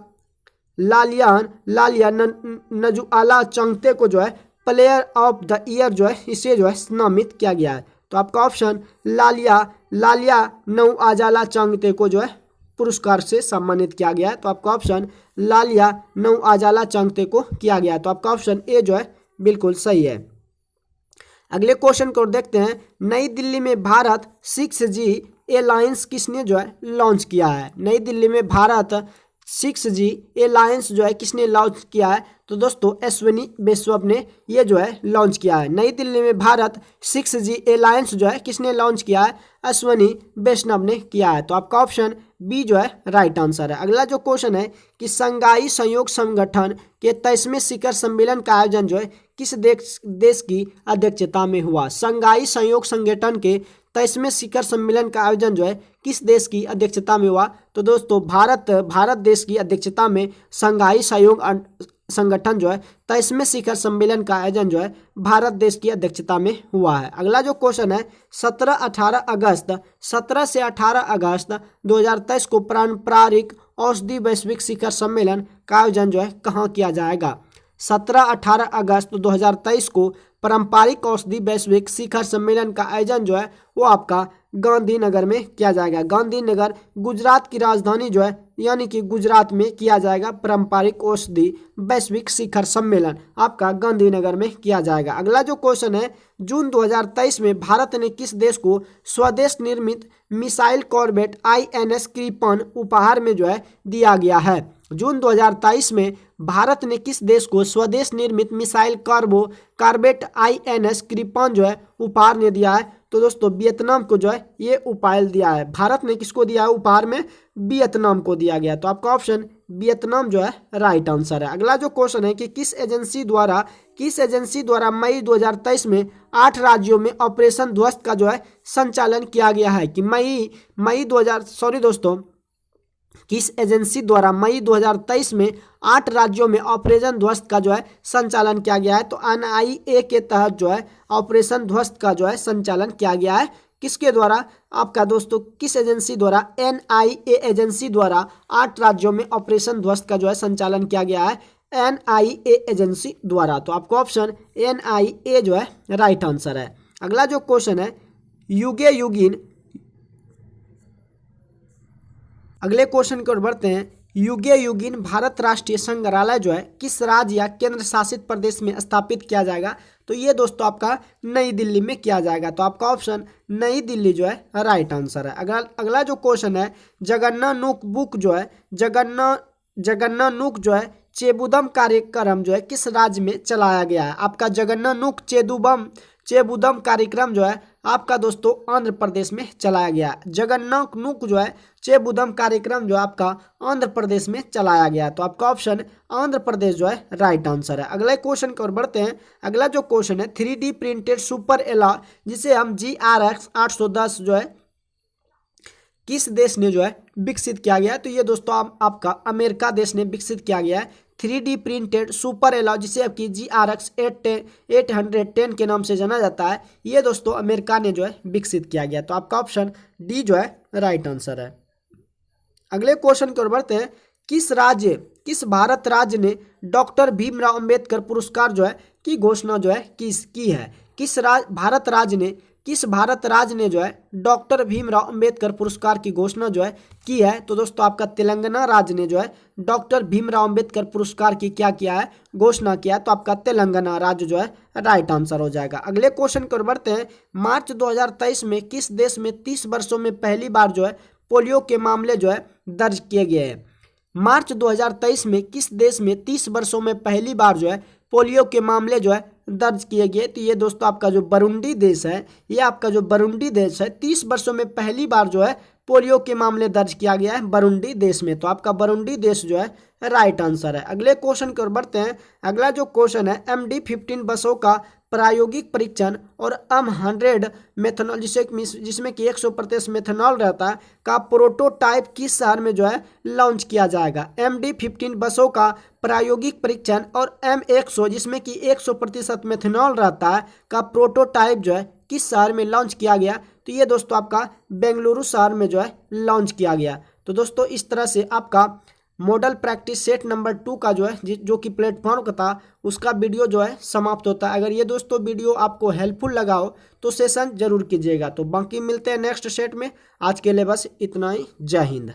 Speaker 1: नजुआला चंगते को जो है प्लेयर ऑफ द ईयर जो है इसे जो है नामित किया गया है। तो आपका ऑप्शन लालिया नौआजाला चंगते को जो है पुरस्कार से सम्मानित किया गया है। तो आपका ऑप्शन लालिया नौआजाला चंगते को किया गया है। तो आपका ऑप्शन ए जो है बिल्कुल सही है। अगले क्वेश्चन को देखते हैं। नई दिल्ली में भारत 6G एलायंस किसने जो है लॉन्च किया है? नई दिल्ली में भारत 6G एलायंस जो है किसने लॉन्च किया है? तो दोस्तों अश्विनी वैष्णव ने ये जो है लॉन्च किया है। नई दिल्ली में भारत 6G एलायंस जो है किसने लॉन्च किया है? अश्विनी वैष्णव ने किया है। तो आपका ऑप्शन बी जो है राइट आंसर है। अगला जो क्वेश्चन है कि शंघाई सहयोग संगठन के 23वें शिखर सम्मेलन का आयोजन जो है किस देश की अध्यक्षता में हुआ? शंघाई सहयोग संगठन के 23वें शिखर सम्मेलन का आयोजन जो है किस देश की अध्यक्षता में हुआ? तो दोस्तों भारत देश की अध्यक्षता में शंघाई सहयोग संगठन जो है 23वें शिखर सम्मेलन का आयोजन जो है भारत देश की अध्यक्षता में हुआ है। अगला जो क्वेश्चन है 17 से 18 अगस्त 2023 को पारंपरिक औषधि वैश्विक शिखर सम्मेलन का आयोजन जो है कहाँ किया जाएगा? 17-18 अगस्त 2023 को पारंपरिक औषधि वैश्विक शिखर सम्मेलन का आयोजन जो है वो आपका गांधीनगर में किया जाएगा। गांधीनगर गुजरात की राजधानी जो है यानी कि गुजरात में किया जाएगा पारंपरिक औषधि वैश्विक शिखर सम्मेलन आपका गांधीनगर में किया जाएगा। अगला जो क्वेश्चन है जून 2023 में भारत ने किस देश को स्वदेश निर्मित मिसाइल कॉर्बेट INS क्रिपन उपहार में जो है दिया गया है? जून 2023 में भारत ने किस देश को स्वदेश निर्मित मिसाइल कॉर्बेट INS क्रिपन जो है उपहार ने दिया है? तो दोस्तों वियतनाम को जो है ये उपहार दिया है। भारत ने किसको दिया है उपहार में? वियतनाम को दिया गया। तो आपका ऑप्शन वियतनाम जो है राइट आंसर है। अगला जो क्वेश्चन है कि किस एजेंसी द्वारा मई 2023 में 8 राज्यों में ऑपरेशन ध्वस्त का जो है संचालन किया गया है? कि किस एजेंसी द्वारा मई 2023 में 8 राज्यों में ऑपरेशन ध्वस्त का जो है संचालन किया गया है? तो NIA के तहत जो है ऑपरेशन ध्वस्त का जो है संचालन किया गया है। किसके द्वारा? आपका दोस्तों किस एजेंसी द्वारा? NIA एजेंसी द्वारा 8 राज्यों में ऑपरेशन ध्वस्त का जो है संचालन किया गया है NIA एजेंसी द्वारा। तो आपको ऑप्शन NIA जो है राइट आंसर है। अगला जो क्वेश्चन है अगले क्वेश्चन की ओर बढ़ते हैं। युगे युगिन भारत राष्ट्रीय संग्रहालय जो है किस राज्य या केंद्र शासित प्रदेश में स्थापित किया जाएगा? तो ये दोस्तों आपका नई दिल्ली में किया जाएगा। तो आपका ऑप्शन नई दिल्ली जो है राइट आंसर है। अगला जो क्वेश्चन है, जगन्नाथ बुक जो है जगन्नाथ जो है चेबुदम कार्यक्रम जो है किस राज्य में चलाया गया है? आपका जगन्नाथ चेबुदम कार्यक्रम जो है आपका दोस्तों आंध्र प्रदेश में चलाया गया। जगन्नाथ जो है चेबुदम कार्यक्रम जो आपका आंध्र प्रदेश में चलाया गया। तो आपका ऑप्शन आंध्र प्रदेश जो है राइट आंसर है। अगले क्वेश्चन की ओर बढ़ते हैं। अगला जो क्वेश्चन है 3D प्रिंटेड सुपर एलॉय जिसे हम GRX 810 जो है किस देश ने जो है विकसित किया गया है? तो ये दोस्तों आपका अमेरिका देश ने विकसित किया गया है 3D प्रिंटेड सुपर एलॉय जिसे आपकी GRX 810 के नाम से जाना जाता है। ये दोस्तों अमेरिका ने जो है विकसित किया गया। तो आपका ऑप्शन डी जो है राइट आंसर है। अगले क्वेश्चन की ओर बढ़ते हैं। किस भारत राज्य ने डॉक्टर भीमराव अंबेडकर पुरस्कार जो है की घोषणा जो है की है? किस भारत राज्य ने जो है डॉक्टर भीमराव अंबेडकर पुरस्कार की घोषणा जो है की है? तो दोस्तों आपका तेलंगाना राज्य ने जो है डॉक्टर भीमराव अंबेडकर पुरस्कार की क्या किया है? घोषणा किया। तो आपका तेलंगाना राज्य जो है राइट आंसर हो जाएगा। अगले क्वेश्चन की ओर बढ़ते हैं। मार्च 2023 में किस देश में 30 वर्षों में पहली बार जो है पोलियो के मामले जो है दर्ज किए गए हैं? मार्च 2023 में किस देश में 30 वर्षों में पहली बार जो है पोलियो के मामले जो है दर्ज किए गए? तो ये दोस्तों आपका जो बरुंडी देश है, ये आपका जो बरुंडी देश है 30 वर्षों में पहली बार जो है पोलियो के मामले दर्ज किया गया है बरुंडी देश में। तो आपका बरुंडी देश जो है राइट आंसर है। अगले क्वेश्चन की ओर बढ़ते हैं। अगला जो क्वेश्चन है MD-15 बसों का प्रायोगिक परीक्षण और M100 मेथनॉल जिसमें कि 100% मेथनॉल रहता है का प्रोटोटाइप किस शहर में जो है लॉन्च किया जाएगा? MD-15 बसों का प्रायोगिक परीक्षण और M100 जिसमें कि 100% मेथनॉल रहता है का प्रोटोटाइप जो है किस शहर में लॉन्च किया गया? तो ये दोस्तों आपका बेंगलुरु शहर में जो है लॉन्च किया गया। तो दोस्तों इस तरह से आपका मॉडल प्रैक्टिस सेट नंबर 2 का जो है जो कि प्लेटफॉर्म का था उसका वीडियो जो है समाप्त होता है। अगर ये दोस्तों वीडियो आपको हेल्पफुल लगा हो तो सेशन जरूर कीजिएगा। तो बाकी मिलते हैं नेक्स्ट सेट में। आज के लिए बस इतना ही। जय हिंद।